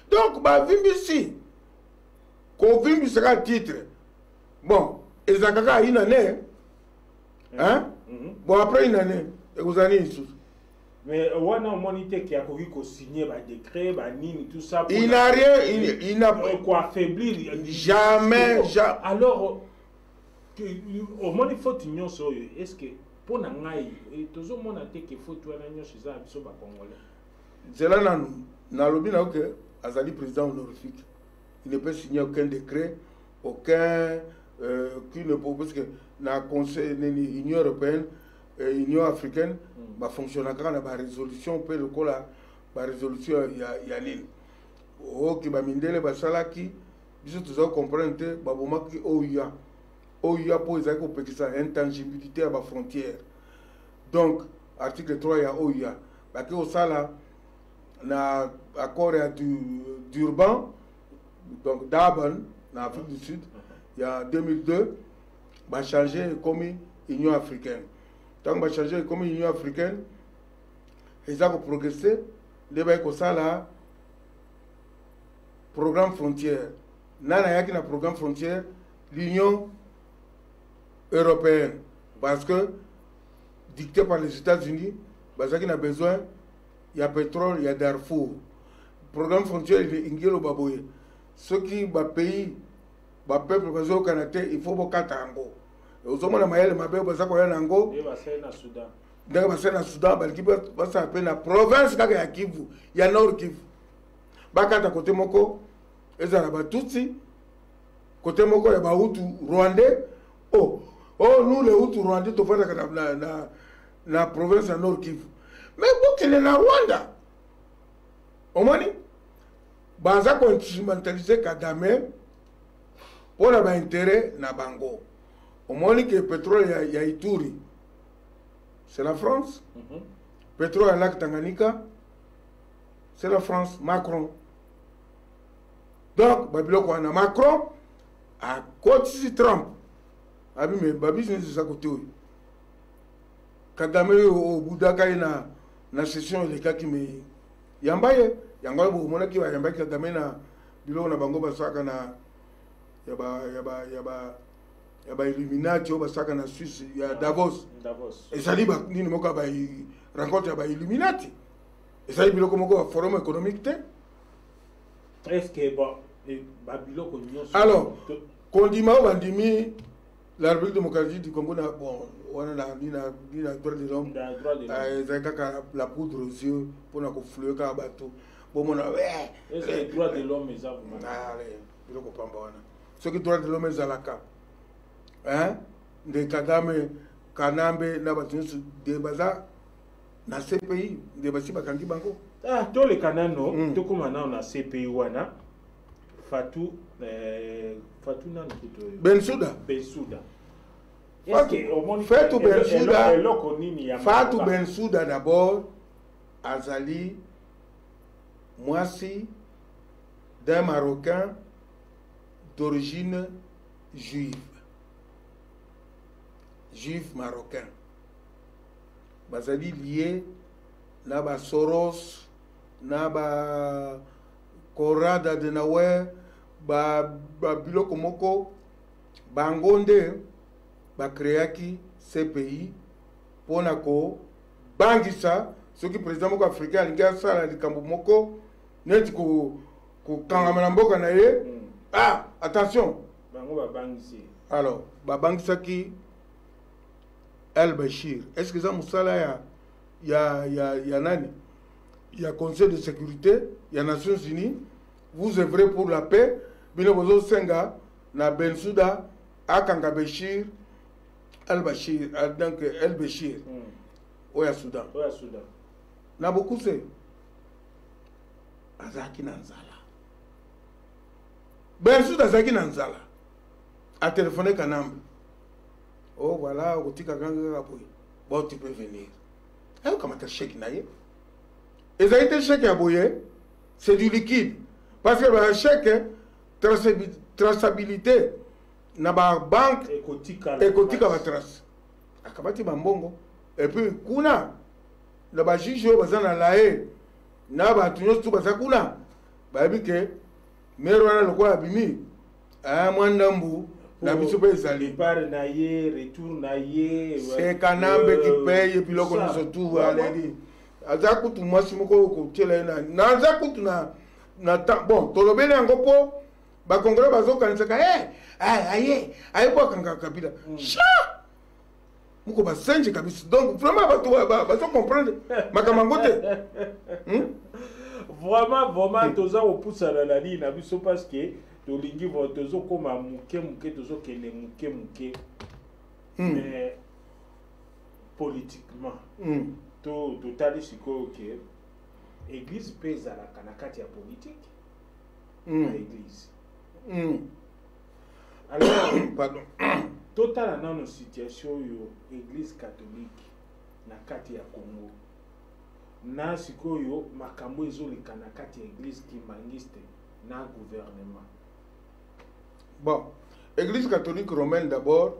[SPEAKER 2] donc ba vimbisi Covid sera titre. Bon, et ça a une année. Hein? Bon, après une année, vous avez une chose.
[SPEAKER 1] Mais on a un moniteur qui a signé un décret, tout ça.
[SPEAKER 2] Il n'a rien, il n'a pas.
[SPEAKER 1] Quoi affaiblir.
[SPEAKER 2] Jamais.
[SPEAKER 1] Alors, au moins il faut union sur est-ce que pour n'angai, toujours mon atte qu'il faut toi n'union chez ça, absolument congolais.
[SPEAKER 2] C'est là dans le bien que Azali président honorifique, il ne peut signer aucun décret, aucun qui ne peut parce que dans le Conseil de l'Union européenne, l'Union africaine, va fonctionner quand la résolution peut le coller, la résolution il y a une. Oh qui va mindele va salaki, ils ont comprendre que baboma qui OUA pour les intangibilité à la frontière. Donc article 3 il y a OUA. Parce que au sala na accord d'Urban, donc d'Aban, en Afrique du Sud, il y a 2002, va changer comme Union africaine. Tant que va changer comme Union africaine, ils ont progressé, les bails comme ça là, programme frontière. Nana yaki na programme frontière, l'Union européenne, parce que dicté par les États-Unis, parce qu'il a besoin. Il y a pétrole, il y a Darfour. Le programme frontière, il est Ingelo Baboye. Ceux qui ont pays, le peuple au Canada, il faut que Katango. Aux hommes, il y a des mabés, il y a des Nango.
[SPEAKER 1] Il va ser na Soudan.
[SPEAKER 2] Il va ser na Soudan, il va s'appeler la province de Kivu. Il y a Nord Kivu. Bakata côté Moko, il y a Batutsi. Côté Moko, il y a Hutu Rwandais. Oh, nous les Hutu Rwandais, nous sommes dans la province de Nord Kivu. Mais vous qui êtes en Rwanda, au moins, vous avez instrumentalisé Kagame pour avoir intérêt dans Bango. Au moins, que le pétrole y a Ituri, c'est la France. Pétrole à lac Tanganyika, c'est la France. Macron. Donc, Macron, à côté de Trump, mais Babi, c'est à côté. Kagame au Boudaka na session les cas qui me yambaye yangola bo mona ki wa yambaye Kagame na bilo na bango basaka na yaba Illuminati o basaka na Suisse ya Davos et ça dit ba ni moko ba rencontre ya ba Illuminati et ça dit bilo comme forum économique te
[SPEAKER 1] est-ce que bon babilo ko nyonso
[SPEAKER 2] alors kondima bandimi la République démocratique du Congo na bon on a la droit de l'homme la poudre aux yeux pour nous flouer quand bateau bon mon
[SPEAKER 1] est-ce que droit de l'homme est ça
[SPEAKER 2] je comprends pas ce que droit de l'homme est à la cap hein de Kagame Kanambe na batu de baza na CPI de basi bakangi bango
[SPEAKER 1] to le kanano to comme na CPI wana Fatou na
[SPEAKER 2] Bensouda Fatou Bensouda d'abord Azali Moissi d'un Marocain d'origine juive marocain bazali lié na Soros na Konrad Adenauer biloko moko bangonde bakreaki CPI pona ko bangisa soki président moko africain alingi asala likambo moko neti ko kangama na mboka na ye attention
[SPEAKER 1] bango babangisi
[SPEAKER 2] alors babangisaki El Bashir est-ce que ça musala ya nani ya Conseil de sécurité ya Nations Unies vous œuvrez pour la paix bino bozo senga na Bensouda akanga Bashir El Bashir donc El Bashir oya Soudan na beaucoup c'est azaki nanzala Bensouda azaki nanzala a téléphoné Kanambe oh voilà otika ganga boy bon tu peux venir comment tu chèque naie et ça a été chèque à boyer c'est du liquide parce que le chèque traçabilité na ba banque ekotika ba trace akabati bambongo et puis kuna na ba juge bazana lae na ba tunyo tu bazakuna ba bike mero na lokola bimi Ah, Mwandambu, la biso pe ezali.
[SPEAKER 1] Départ na ye, retour na ye.
[SPEAKER 2] C'est Kanambe qui paye et puis là qu'on se trouve à l'aide. Azakutu mwasi moko ko tela na azakutu na bon tolobele ngopo ba congolais bazo kanisaka aye kwa kanga kabila. Sha muko ba senje kabisa. Donc vraiment bazo comprendre makamangote.
[SPEAKER 1] Vraiment toza opusa na ligne na biso parce que tolingi tozo koma muke tozo kele muke. Mais politiquement totali sikoyo ke église mpe ezalaka na kati ya politique na église. Alors
[SPEAKER 2] pardon,
[SPEAKER 1] totala nano situation oyo église catholique na kati ya Congo na sikoyo makambo ezoleka na kati ya église kimbangiste na gouvernement.
[SPEAKER 2] Bon, église catholique romaine d'abord,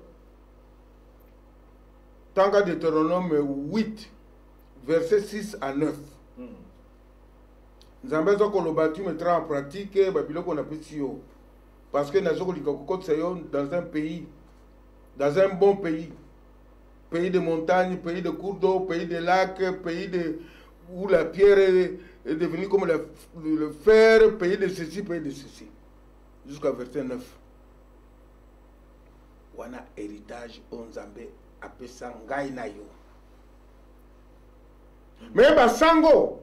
[SPEAKER 2] tant qu'à Deutéronome 8 verset 6 à 9. Nous avons dit que mettra en pratique qu'on a parce que nous avons dans un pays, dans un bon pays, pays de montagne, pays de cours d'eau, pays de lacs, pays où la pierre est devenue comme le fer, pays de ceci, pays de ceci. Jusqu'à verset 9. On a héritage, on Zambé, appelé Sangai Nayo. Mais Basango,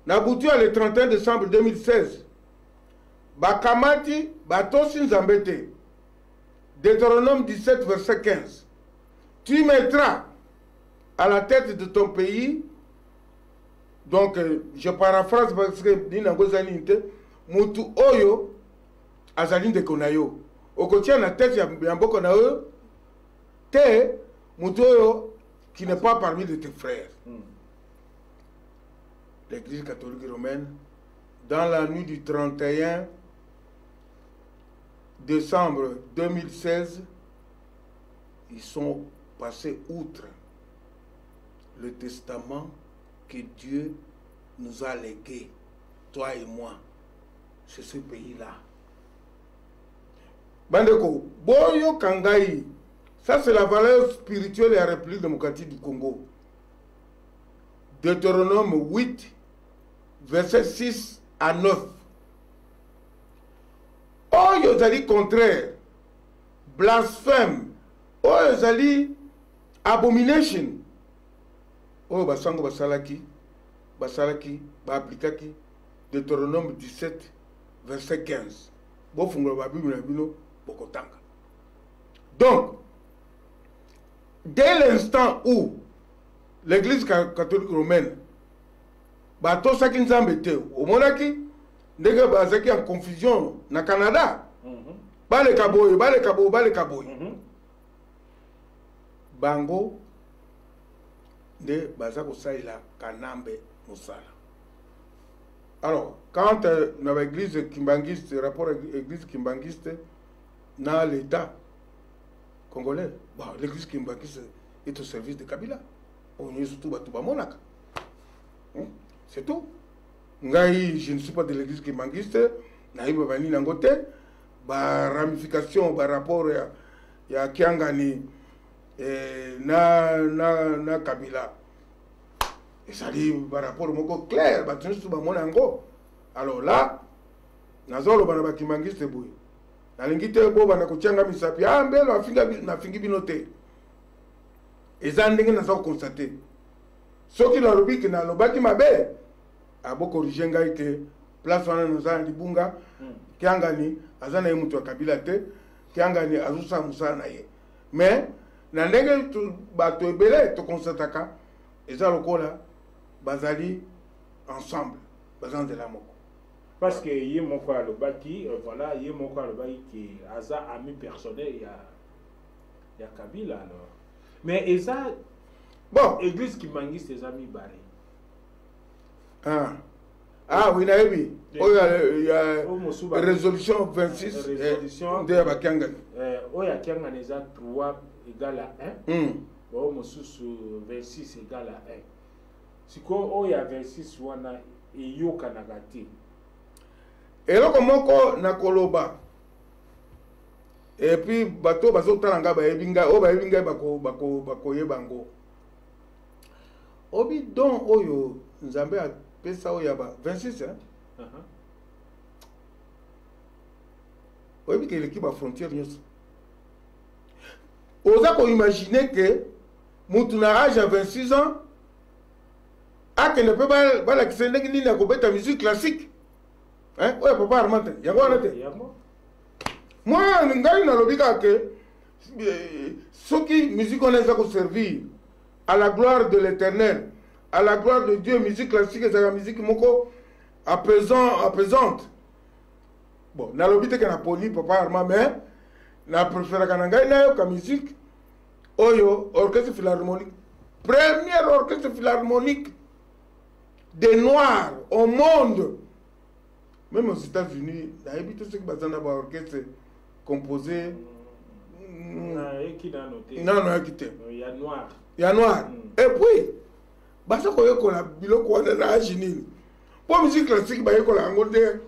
[SPEAKER 2] Nabutu le 31 décembre 2016, Bakamati, Batosin Zambete, Deutéronome 17, verset 15. Tu mettras à la tête de ton pays, donc je paraphrase parce que Dinangozaninte, Mutu Oyo, Azalin de Konayo. Au quotidien, la tête, il y a beaucoup de Te, Mutu Oyo, qui n'est pas parmi de tes frères. L'Église catholique romaine, dans la nuit du 31 décembre 2016, ils sont passés outre le testament que Dieu nous a légué, toi et moi, c'est ce pays-là. Bandeko, Boyo Kangai, ça c'est la valeur spirituelle de la République démocratique du Congo. Deutéronome 8, verset 6 à 9. Oh, yozali contraire, blasphème, oh, yozali abomination. Oh, basango basalaki, baaplikaki, Deutéronome 17, verset 15. Bon, fungo la Bible, bokotanga. Donc, dès l'instant où l'Église catholique romaine bato saki nzambe te omonaki ndenge bazaki en confusion na Canada baleka boye bango nde baza kosalela kanambe mosala. Alors quand dans l'église kimbangiste, rapport à l'église kimbangiste na l'état congolais, bon, l'église kimbangiste est au service de Kabila. On est surtout Batouba Monaka. C'est tout. Ngai, je ne suis pas de l'église kimbangiste. Naïba Bani Nangote. Ba ramification, ba rapport ya Kiangani na Kabila. Et ça dit, ba rapport moko clair, ba tenu suba monango. Alors là, nazolo bana ba kimbangiste boy. Nalingite bo bana kuchanga misapi. Ambelo afinga na fingi binote. Et ça, nous avons constaté. Ce qui nous a dit que nous avons mabe, a beaucoup corrigé que place où nous avons dit bunga, qui a gagné, azana yemutu Kabila te, qui a gagné azusa musa na ye. Mais na ndenge tu bato ebele to constataka, et ça lokola bazali ensemble, bazan de la moko.
[SPEAKER 1] Parce que yé moko alobaki, voilà, yé moko alobaki qui aza ami personnel ya Kabila alors. Mais ça,
[SPEAKER 2] bon,
[SPEAKER 1] l'église qui mangue ses amis barrés.
[SPEAKER 2] Oui, il y a résolution 26
[SPEAKER 1] résolution
[SPEAKER 2] de Bakangani.
[SPEAKER 1] Il y a 3 égale à 1. Bon, 26 égale à 1. Si il y a 26, il y a Kanagati.
[SPEAKER 2] Et là, comment on a koloba et puis bato bazotala bayebinga o bayebinga bako yebango obi don oyo nzambe apesa oyo ya ba 26 hein oyebi ke eleki bafrontière nyonso oza koimagine ke mutu na age ya 26 ans akende mpe balakisa ndenge nini ya kobeta musique classique oyo papa Armand te yango wana te moi ngai nalobi kaka ke soki musique wana eza koservir à la gloire de l'éternel à la gloire de Dieu musique classique ezalaka musique moko apaisante bon nalobi te ke na poli papa Armand mais na préféraka na ngai nayoka musique oyo orchestre philharmonique première orchestre philharmonique des noirs au monde même aux États-Unis nayebi te soki baza na baorchestre composé nano yaki te ya noir et puis baza koyekola biloko wana na age nini po musique classique bayekola yango nde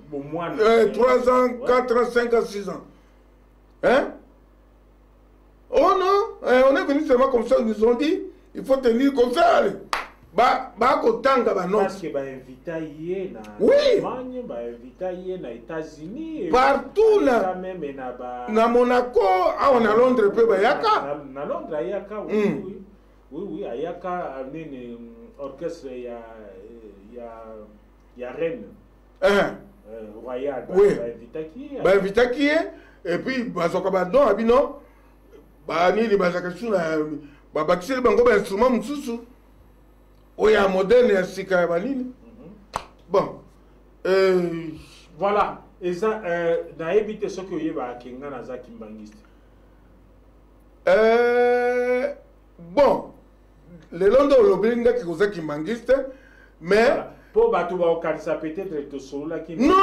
[SPEAKER 2] 3 ans 4 ans 5 ans 6 ans hein oh non on est venu seulement comme ça ils nous ont dit il faut tenir comme ça allez bakotanga banote
[SPEAKER 1] parce que bainvita ye na Allemagne bainvita ye na États-Unis
[SPEAKER 2] partout là
[SPEAKER 1] même
[SPEAKER 2] na Monaco awa na Londres pe bayaka
[SPEAKER 1] na Londres ayaka oui ayaka nini orchestre ya reine royal bainvita ki ye et puis bazoka badon abino banini bazaka suna babakiseli bango bainstrument mosusu oya moderne ya sika ya banini bon voilà eza nayebi te soki oyeba akenga naza kimbangiste bon lelo nde olobi ngaki koza kimbangiste mais po bato baokanisa peut-être tosololaki non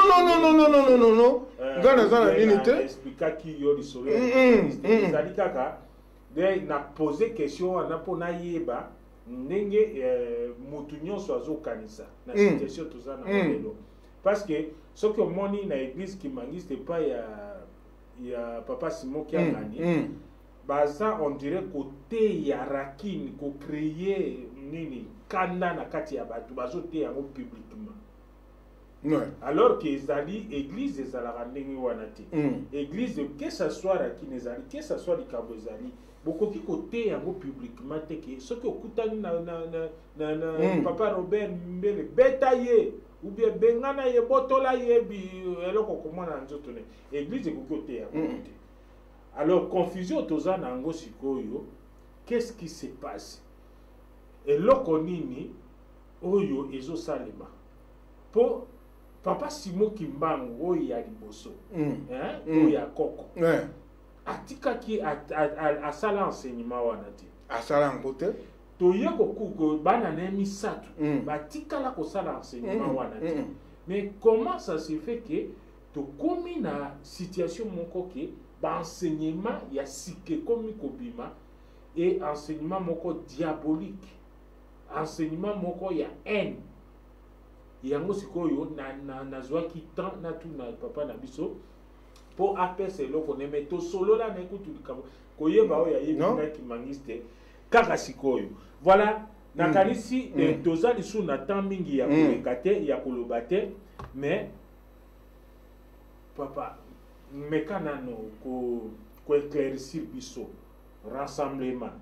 [SPEAKER 1] nga naza na nini te explikaki yo lisolo ezali kaka na pose question wana mpo nayeba ndenge mutu nyonso azokanisa na situation toza na lelo parce que soki omoni na église kimangiste pa ya papa Simon Kiangani baza on dirait côté ya rakine ko créer nini kanda na kati ya bato bazote yango publiquement alors que ezali église ezalaka ndenge wana te église que ça soit rakine ezali que ça soit likambo ezali bokoki kote yango publiquement te ke soki okutani na papa Robert Mbele beta ye ou bien bengana ye botola ye bi eloko komona nzoto ne église ekoki kote yango te alors confusion toza na yango sikoyo qu'est-ce qui se passe eloko nini oyo ezosalema po papa Simon Kimbangu oyo ya liboso oyo ya koko atikaki asala enseignement wana te asala yango te toye kokuko bana na misato batikala kosala enseignement wana te mais comment ça se fait que tokomi na situation moko ke enseignement ya sike komi kobima et enseignement moko diabolique enseignement moko ya haine yango sikoyo nazwaki temps na tout na papa na biso po apesa eloko ne meto solo la nekutu likambo koyeba oyo yebinga kimangiste kaka sikoyo voilà nakanisi toza lisu na temps mingi ya koleka te ya koloba te mais papa mekanano ko éclaircir biso rassemblement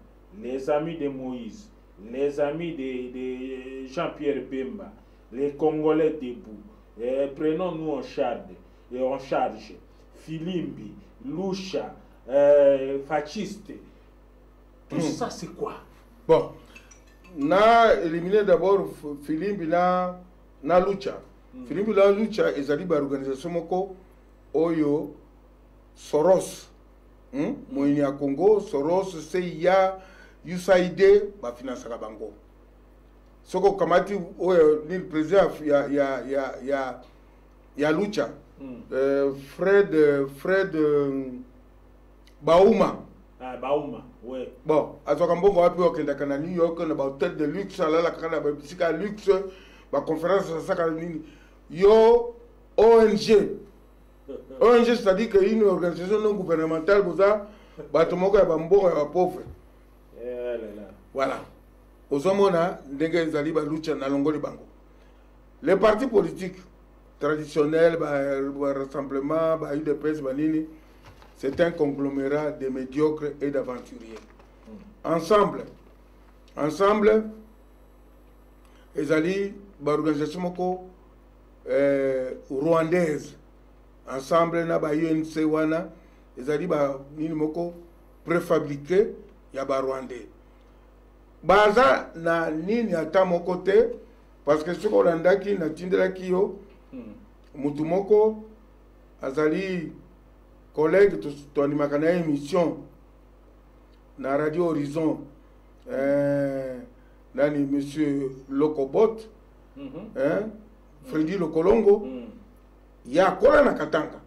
[SPEAKER 1] les amis de Moïse les amis de Jean-Pierre Bemba les Congolais debout prenons-nous en charge Filimbi, Lucha, Fasciste, tout ça c'est quoi? Bon, na éliminé d'abord Filimbi na Lucha. Filimbi na Lucha ezali ba organisation moko oyo Soros, moyeni ya Congo, Soros, CIA, USAID ba financera bango. Soko kamati oyo ni président ya Lucha. Fred Bauma. Ah, Bauma, ouais. Bon, à ce moment on va plus au Canada, New York, on a hôtel de luxe, là, la Canada, psycha luxe, ma conférence, ça, yo ONG.
[SPEAKER 2] ONG, c'est-à-dire qu'une organisation non gouvernementale, vous avez pauvre. Voilà. Aux hommes, on a les partis politiques traditionnels, rassemblement, UDPS, c'est un conglomérat de médiocres et d'aventuriers. Ensemble, ils allaient l'organisation rwandaise. Ensemble, na ba UNC wana, ils allaient préfabriqué, il y a Rwandais. Baza na nini ata moko te parce que soko landaki na tindelaki yo mutu moko azali collègue to animaka na émission na Radio Horizon nani monsieur Lokobot Freddy Lokolongo ya kola na Katanga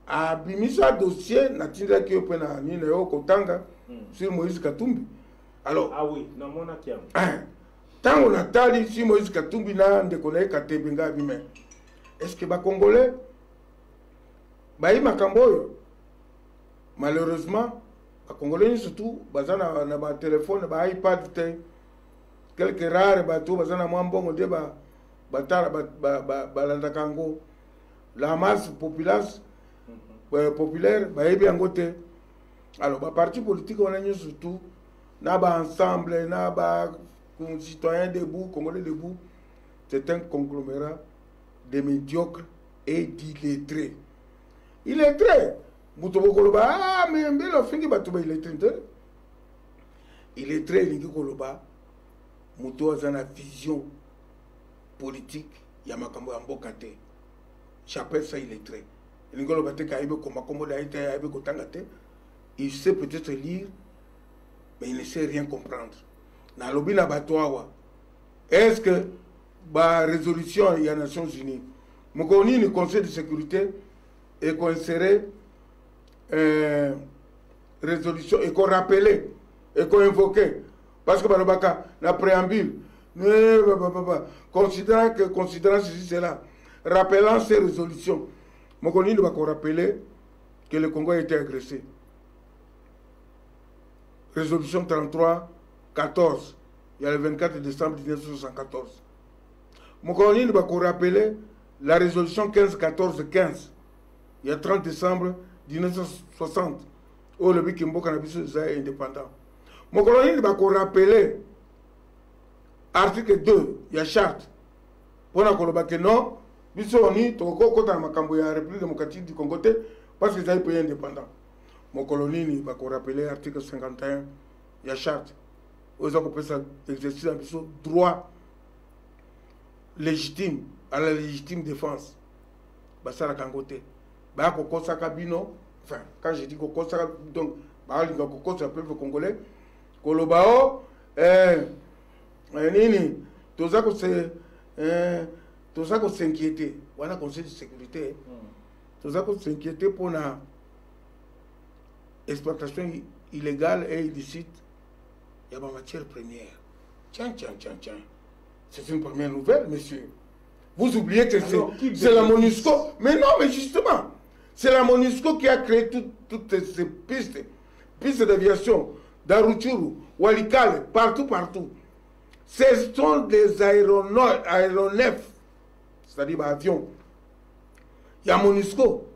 [SPEAKER 2] abimisa dossier na tindelaki yo pe na nini yo kotanga sur Moïse Katumbi. Alors,
[SPEAKER 1] ah oui, non, mon akiam.
[SPEAKER 2] Tant on a tali si Moïse Katumbi na ndekone kate benga bime. Est-ce que ba Congolais ba ima kamboyo? Malheureusement, ba Congolais surtout bazana na ba téléphone, ba iPad te quelques rares ba tout bazana mwambongo de ba batara ba landa kango. La masse populaire ba ebi angote. Alors, ba parti politique on a surtout Naba ensemble, Naba citoyens debout, Congolais debout, c'est un conglomérat de médiocres et d'illettrés. Illettrés, Moutobokoloba, ah, mais un bel offre qui va tomber illettré. Illettré, il dit Koloba, Mouto a une vision politique, Yamakambo Ambokate. J'appelle ça illettré. Il dit Koloba, il sait peut-être lire. Mais il ne sait rien comprendre. Dans le Batoawa, est-ce que la résolution des Nations Unies, le Conseil de sécurité, et qu'on serait résolution, et qu'on rappelait, et qu'on invoquait, parce que la préambule, considérant ceci, cela, rappelant ces résolutions, Mokoni ne va qu'on rappeler que le Congo a été agressé. Résolution 33-14, il y a le 24 décembre 1974. Mon colonel va rappeler la résolution 15-14-15, il y a 30 décembre 1960, où le Bikimbo Cannabis est indépendant. Mon colonel va rappeler article 2, il y a charte. Pour que non, Bissoni, Toko, la République démocratique du Congo, parce qu'ils ont pays indépendant. Mon colonel va rappeler l'article 51, il y a charte. Aux gens qui exercer un droit légitime à la légitime défense. Ça la Kangote. Enfin, quand je dis Koko Saka, donc, Koko c'est un peuple congolais. Kolobao, Nini, tout ça qu'on s'inquiétait. Voilà, Conseil de sécurité. Tout ça qu'on s'inquiétait pour la exploitation illégale et illicite, il y a ma matière première. Tiens. C'est une première nouvelle, monsieur. Vous oubliez que c'est la MONUSCO. Mais non, mais justement, c'est la MONUSCO qui a créé toutes ces pistes d'aviation, d'Aruchuru, Walikale, partout. Ce sont des aéronefs, c'est-à-dire avions. Il y a MONUSCO.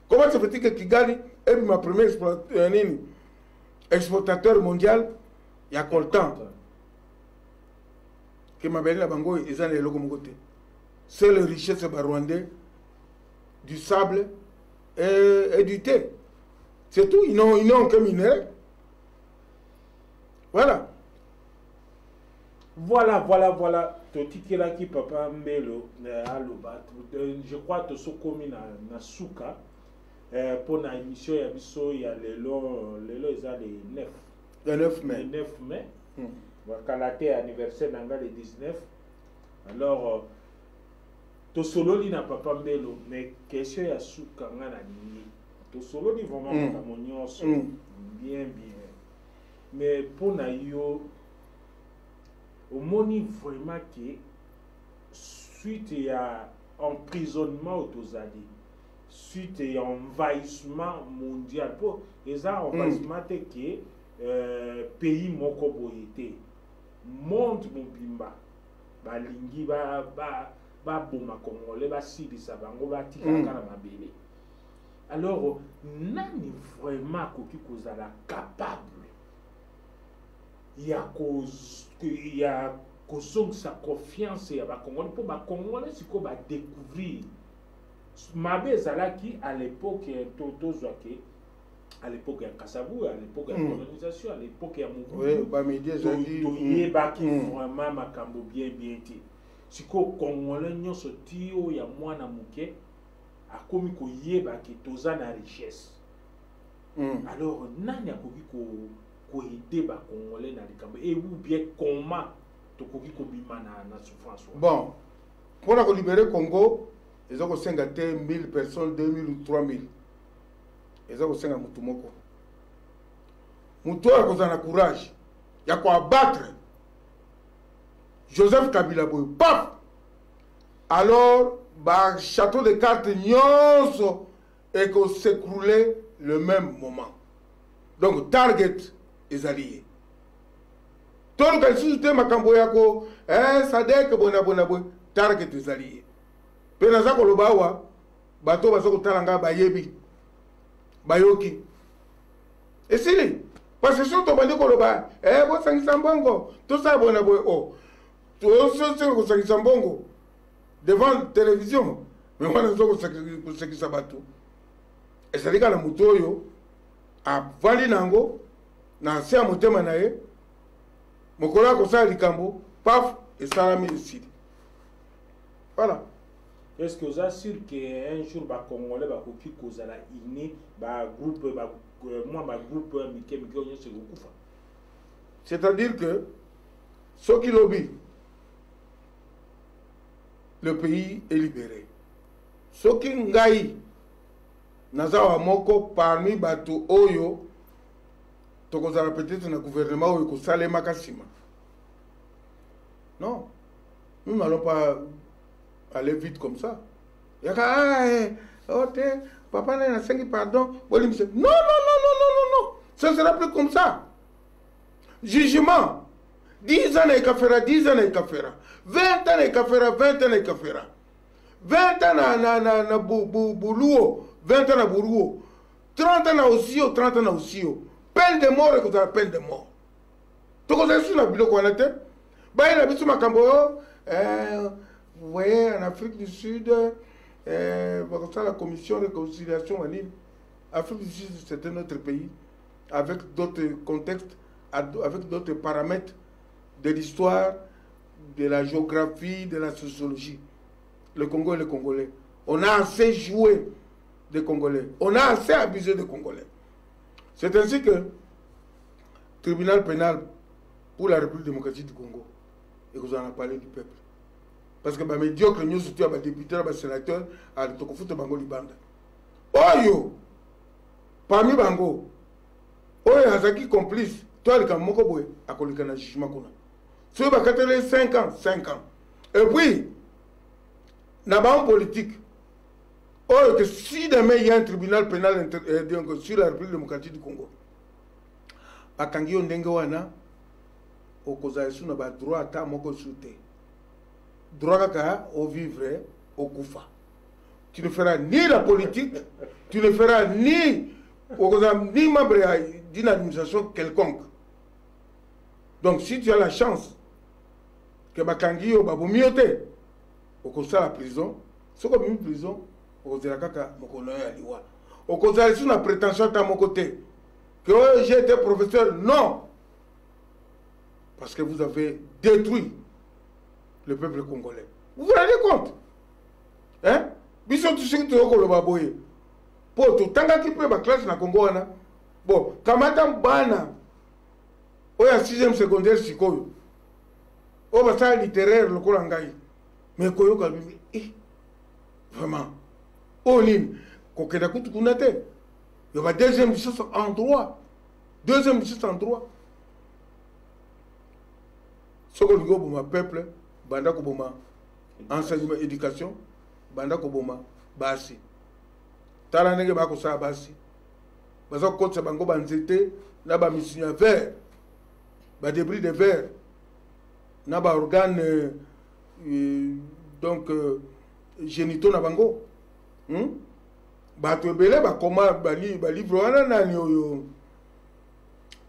[SPEAKER 2] Comment ça fait que Kigali est ma première exportateur mondial? Il y a Coltan. C'est le richesse rwandais du sable et du thé. C'est tout. Ils n'ont que minerai. Voilà.
[SPEAKER 1] Voilà. Totikela ki papa Mbelo aloba. Je crois que ce commis na suka pour la émission ya biso ya lelo eza le 9 mai. Le 9 mai. Wakalaté anniversaire nanga le 19. Alors to solo li na papa Mbelo mais question ya suka nga na ni. To solo li vraiment na monyoso bien. Mais pour na yo omoni vraiment que suite ya emprisonnement autozali suite ya envahissement mondial po eza envahissement te ke pays moko boye te monde mobimba balingi baboma congolais basilisa bango batika kaka na mabele. Alors nani vraiment akoki kozala capable ya kozongisa confiance ya bacongolais mpo bacongolais sikoyo badécouvrir mabe ezalaki à l'époque tozwake à l'époque ya Kasavu, à l'époque ya colonisation, à l'époque ya Mobutu, toyebaki vraiment makambo bien te. Siko congolais nyonso ti oyo ya mwana moke akomi koyeba ke toza na richesse. Alors nani akoki koyede bacongolais na likambo et ou bien comment tokoki kobima na souffrance.
[SPEAKER 2] Bon, pour la libérer Congo, ils ont 1000 personnes, 2000 ou 3000. Ils ont 50 mutumoko. Muto a kozana courage. Il y a quoi abattre. Joseph Kabila boy. Paf! Alors, bah, château de cartes nyonso et qu'on s'écroulait le même moment. Donc, target est allié. Tout le monde si tu makambo yako, sadek bona boy, target est allié. Penaza ko lobawa, bato bazoko talanga bayebi. Bayoki. Et si, parce que si on te dit que loba, bon sangisa mbongo, tout ça bon boy, oh, tout ça c'est sangisa mbongo devant la télévision, mais on a zoko sangisa bato. Et ça dit que la mutoyo a vali nango, na se a motema na ye, mokola ko sa likambo, paf, et ça la ici. Voilà.
[SPEAKER 1] Est-ce que vous êtes sûr qu'un jour, les Congolais vont kozala iné, groupe, groupe,
[SPEAKER 2] c'est-à-dire que ce qui lobby, le pays est libéré. Ce qui ngaï, nazawa moko parmi bato oyo, tokozala peut-être na gouvernement oyo kosale makasima. Non, nous n'allons pas aller vite comme ça. Il y a papa n'a pas pardon. Non, non, non, non, non, non, non. Ça sera plus comme ça. Jugement. 10 ans et kafera, 10 ans et kafera. 20 ans et kafera, 20 ans et kafera. 20 ans na boulouo, 20 ans na boulouo. 30 ans na aussi, 30 ans na aussi. Peine de mort et que peine de mort. Tu connais ça na bilo quoi na te? Bah il a bisu makambo. Vous voyez, en Afrique du Sud, la commission de réconciliation en Afrique du Sud, c'est un autre pays, avec d'autres contextes, avec d'autres paramètres de l'histoire, de la géographie, de la sociologie. Le Congo et les Congolais. On a assez joué des Congolais. On a assez abusé des Congolais. C'est ainsi que le tribunal pénal pour la République démocratique du Congo, et que vous en avez parlé du peuple. Parce que les médiocres, nous sommes des députés, des sénateurs, à l'Itokofuta Bango Libanda. Oyo, parmi Bango, Oyo Azaki complice, toi le Kamoko Boy, à Kolikana Jishmakuna. Sur les 5 ans, 5 ans. Et puis, dans la politique, Oyo que si demain il y a un tribunal pénal sur la République démocratique du Congo, à Kangio Ndengewana, au Kozaïsou n'a pas droit à ta moko souté. Droit au vivre, au koufa. Tu ne feras ni la politique, tu ne feras ni membre d'une administration quelconque. Donc si tu as la chance que Bakangi ou Babomiote, au cause la prison, c'est comme une prison, au cause de la kaka, au cause de la prétention à mon côté, que j'ai été professeur, non. Parce que vous avez détruit le peuple congolais. Vous vous rendez compte? Hein? Bisous tout ce qui est au baboye. Pour tout, tant qu'il peut ma classe na Congo, bon, Kamata Bana, ou à 6e secondaire, si quoi? Ou à ça littéraire, le Kolangaï. Mais Koyo Kalbimi, vraiment. Oh, Lin, Kokedakou Tukunate. Il y a deuxième licence en droit. Deuxième licence en droit. Ce que nous avons peuple, banda ko boma enseignement, éducation, banda ko boma basi. Tala nenge ba ko sa basi. Bazo ko tsa bango banzete na ba mission vert. Ba débris de verre. Na ba organe donc génitaux na bango. Ba to belé ba koma ba livre wana nani oyo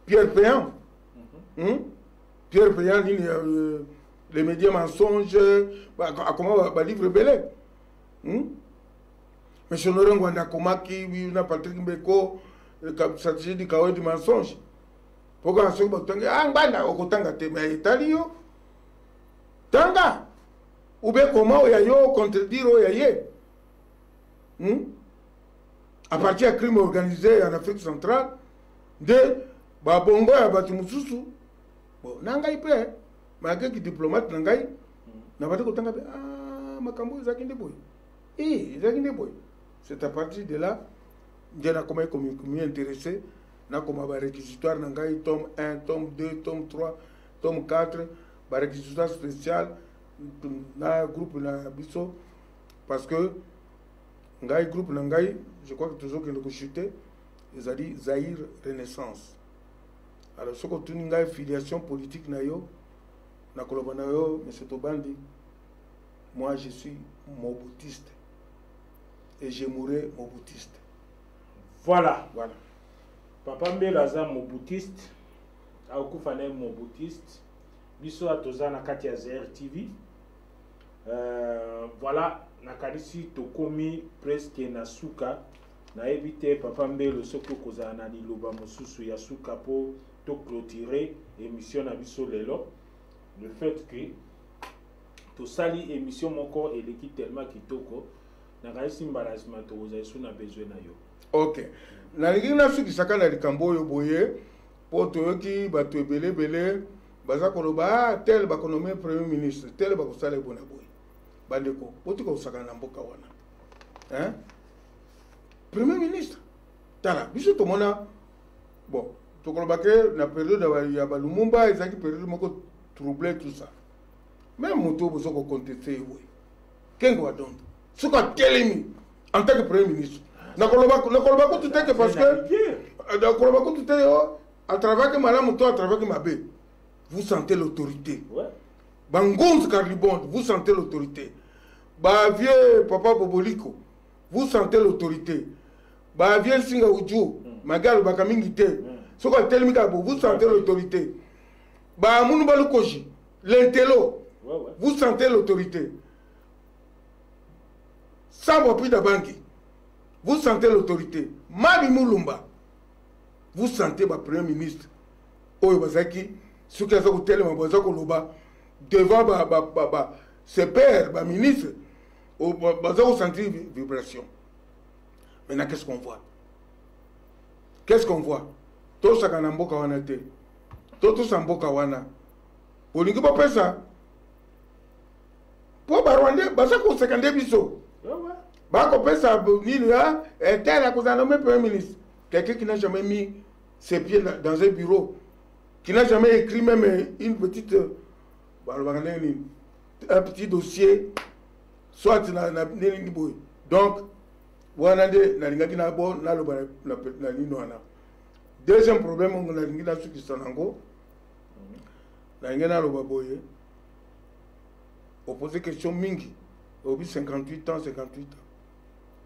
[SPEAKER 2] Pierre Péan. Pierre Péan dit les médias mensonges, comment va livre belé. Mais je ne sais pas qui n'a Patrick Mbeko, stratégie du chaos du mensonge. Pourquoi on se dit ah ngana okotanga te mais italio tanga ou bien comment il y a yo contredire o yaye. À partir du crime organisé en Afrique centrale de babongo ya batu mususu bon nangai pe malgré que diplomate nangai na batu ko tanga ah makambo ezakinde boy ezakinde boy. C'est à partir de là que j'ai commencé à intéressé na comme ba réquisitoire nangai tome 1 tome 2 tome 3 tome 4 ba réquisitoire spécial na groupe na biso parce que ngai groupe nangai je crois que toujours que le chuté ils a dit Zaïre Renaissance. Alors ce que tu as filiation politique na yo na kolobana yo monsieur Tobandi, moi je suis moboutiste et je mourrai moboutiste.
[SPEAKER 1] Voilà. Papa Mbela za moboutiste akufana moboutiste biso atoza na kati ya ZRTV. Voilà nakalisi tokomi presque na suka na éviter papa Mbelo soko kozana na liloba mosusu ya suka po to clôturer émission na biso lelo. Le fait que to sali émission moko eleki tellement kitoko nakalisi mbalazima to ozayisu na besoin na yo.
[SPEAKER 2] OK. Na lingi na suki saka na likambo yo boye po toyoki bato ebele baza koloba tel bakonome premier ministre tel bakosala bona boye. Bandeko poti ko saka na mboka wana. Hein? Premier ministre. Tala, biso to mona bon, to koloba ke na période ya Lumumba ezaki période moko troublé tout ça. Même moto bozo ko contester we. Kengo adon. Suka telemi en tant que premier ministre. Na koloba ko tout que parce que na koloba ko tout à travers que madame moto à travers que mabe. Vous sentez l'autorité. Ouais. Bangonz Carlibond, vous sentez l'autorité. Ba vieux papa Boboliko, vous sentez l'autorité. Ba vieux Singa Uju, Magal Bakamingite, Soko Telmika, vous sentez l'autorité. Ba Mounou Koji, l'intello, vous sentez l'autorité. Sabo Pida Banki, vous sentez l'autorité. Mabi Moulumba, vous sentez le premier ministre. Oyo Bazaki, ce qui a été tellement Bazako Loba, devant ses pères, ses ministres, Bazako sentir vibration. Maintenant, qu'est-ce qu'on voit? Qu'est-ce qu'on voit? Tout ça qu'on a mboka wana te. Tout ça mboka wana. Olingi ba pesa. Po barwande bazako sekande biso. Ba ko pesa nini ya tel a kozana nommé premier ministre. Quelqu'un qui n'a jamais mis ses pieds dans un bureau, qui n'a jamais écrit même une petite un petit dossier soit donc wanande na lingaki na bo na lo na lino wana. Deuxième problème on a lingi na suki sanango na ngena lo baboye opposer question mingi obi 58 ans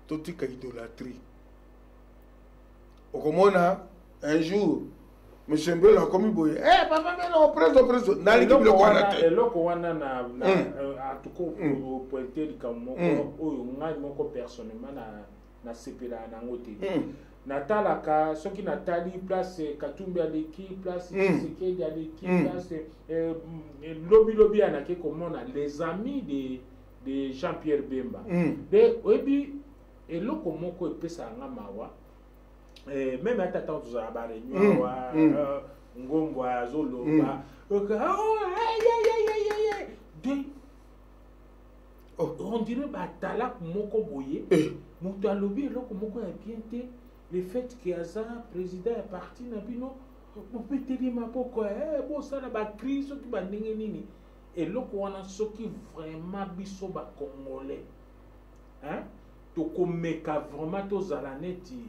[SPEAKER 2] tout est idolâtrie. Okomona un jour monsieur Mbelo a commis boye papa Mbelo preso na lingi bilo kwana te
[SPEAKER 1] eloko wana na atuko pointer likamoko oyo ngai moko personnellement na sepela na ngote natalaka soki natali place Katumbi aleki place Tshisekedi aleki place lobi anake komona les amis de Jean-Pierre Bemba de oyebi eloko moko epesa nga mawa même à t'attendre aux réunions ngombo azoloba on dirait batala moko boye mutu alobi eloko moko ya bien te le fait que aza président ya parti na bino bopeteli maboko bosala bakri soki bandenge nini eloko wana soki vraiment biso bacongolais tokomeka vraiment tozala neti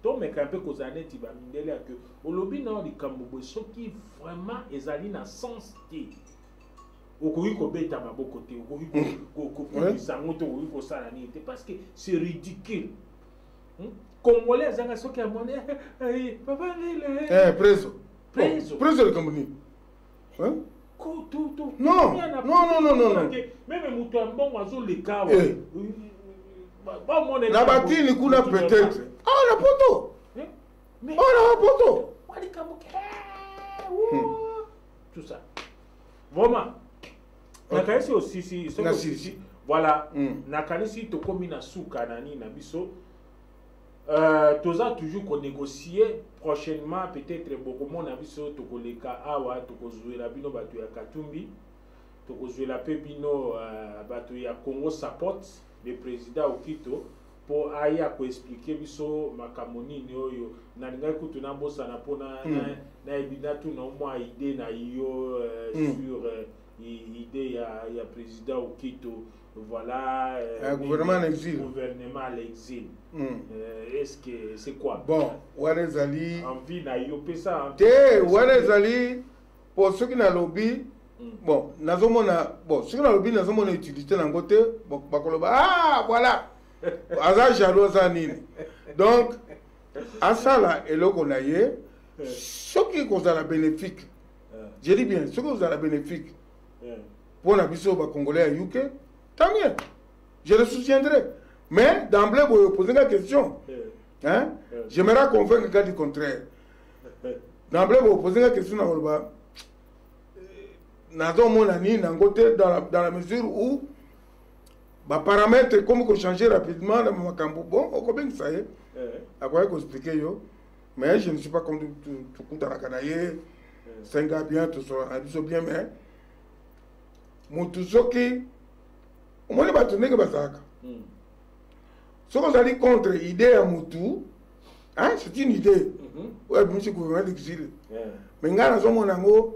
[SPEAKER 1] tomeka mpe kozala neti bamindele ya ke olobi na likambo boye soki vraiment ezali na sens te okoki kobeta maboko te okoki kopimisa yango te okoki kosala nini te parce que c'est ridicule. Congolais azanga soki amone papa ngile
[SPEAKER 2] preso le Cameroun. Non.
[SPEAKER 1] Même mutu ambongo azoleka
[SPEAKER 2] na batini kuna peut-être la poto la poto
[SPEAKER 1] tout ça vraiment nakanisi aussi voilà nakanisi tokomi na suka nani na biso toza toujours qu'on négocier prochainement peut-être beaucoup mon biso tokoleka awa tokozwela bino bato ya Katumbi tokozwela pe bino bato ya Congo support le président Okito pour aya ko expliquer biso makambo nini oyo nalinga kutu na bosa na pona na ebina tu na mwa idée na yo sur idée ya président Okito voilà
[SPEAKER 2] gouvernement à l'exil.
[SPEAKER 1] Gouvernement à l'exil. Est-ce que c'est quoi?
[SPEAKER 2] Bon, Warezali
[SPEAKER 1] envie na yo pesa
[SPEAKER 2] Warezali pour ceux qui na lobby bon, nazomona bon, ceux qui na lobby nazomona utilité na ngote bakoloba voilà. Aza jaloux za nini. Donc asala eloko na ye ceux qui kozala bénéfique. Je dis bien, ceux qui kozala bénéfique. Pour la biso ba congolais à UK, tant mieux. Je le soutiendrai. Mais d'emblée, vous posez la question. J'aimerais convaincre le gars du contraire. D'emblée, vous posez la question dans la mesure où les paramètres, comme vous changez rapidement dans mon campo, bon, on connaît ça. À quoi vous expliquez, mais je ne suis pas comme tout le monde à la Canaille. C'est un gars bien, tout ça, bien, mais. Moutouzoki, au moins les bâtonnets que Bazaka. Ce qu'on a dit contre l'idée à Moutou, c'est une idée. Ouais, monsieur le gouvernement d'exil. Mais nous avons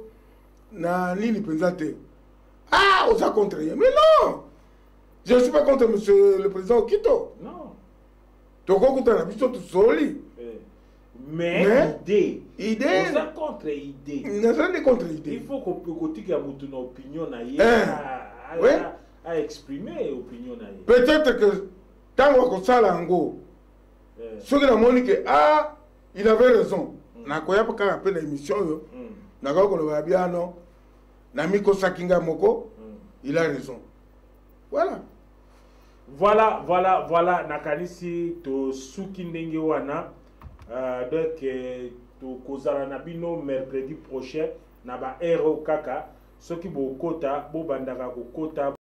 [SPEAKER 2] na ligne présentée. On a contre rien. Mais non! Je ne suis pas contre monsieur le président Okito.
[SPEAKER 1] Non.
[SPEAKER 2] Donc, on a l'habitude de soli.
[SPEAKER 1] Mais idée. On a contre idée.
[SPEAKER 2] Il
[SPEAKER 1] faut qu'on ait une opinion à exprimer opinion.
[SPEAKER 2] Peut-être que tant qu'on s'en lango, ceux qui ont dit que il avait raison. Na koya pa ka appel l'émission yo. Na ko ko ba bien non. Na miko sakinga moko. Il a raison. Voilà nakanisi to suki ndenge wana. Donc to kozala na bino mercredi prochain na ba ero kaka soki bo kota bo bandaka ko kota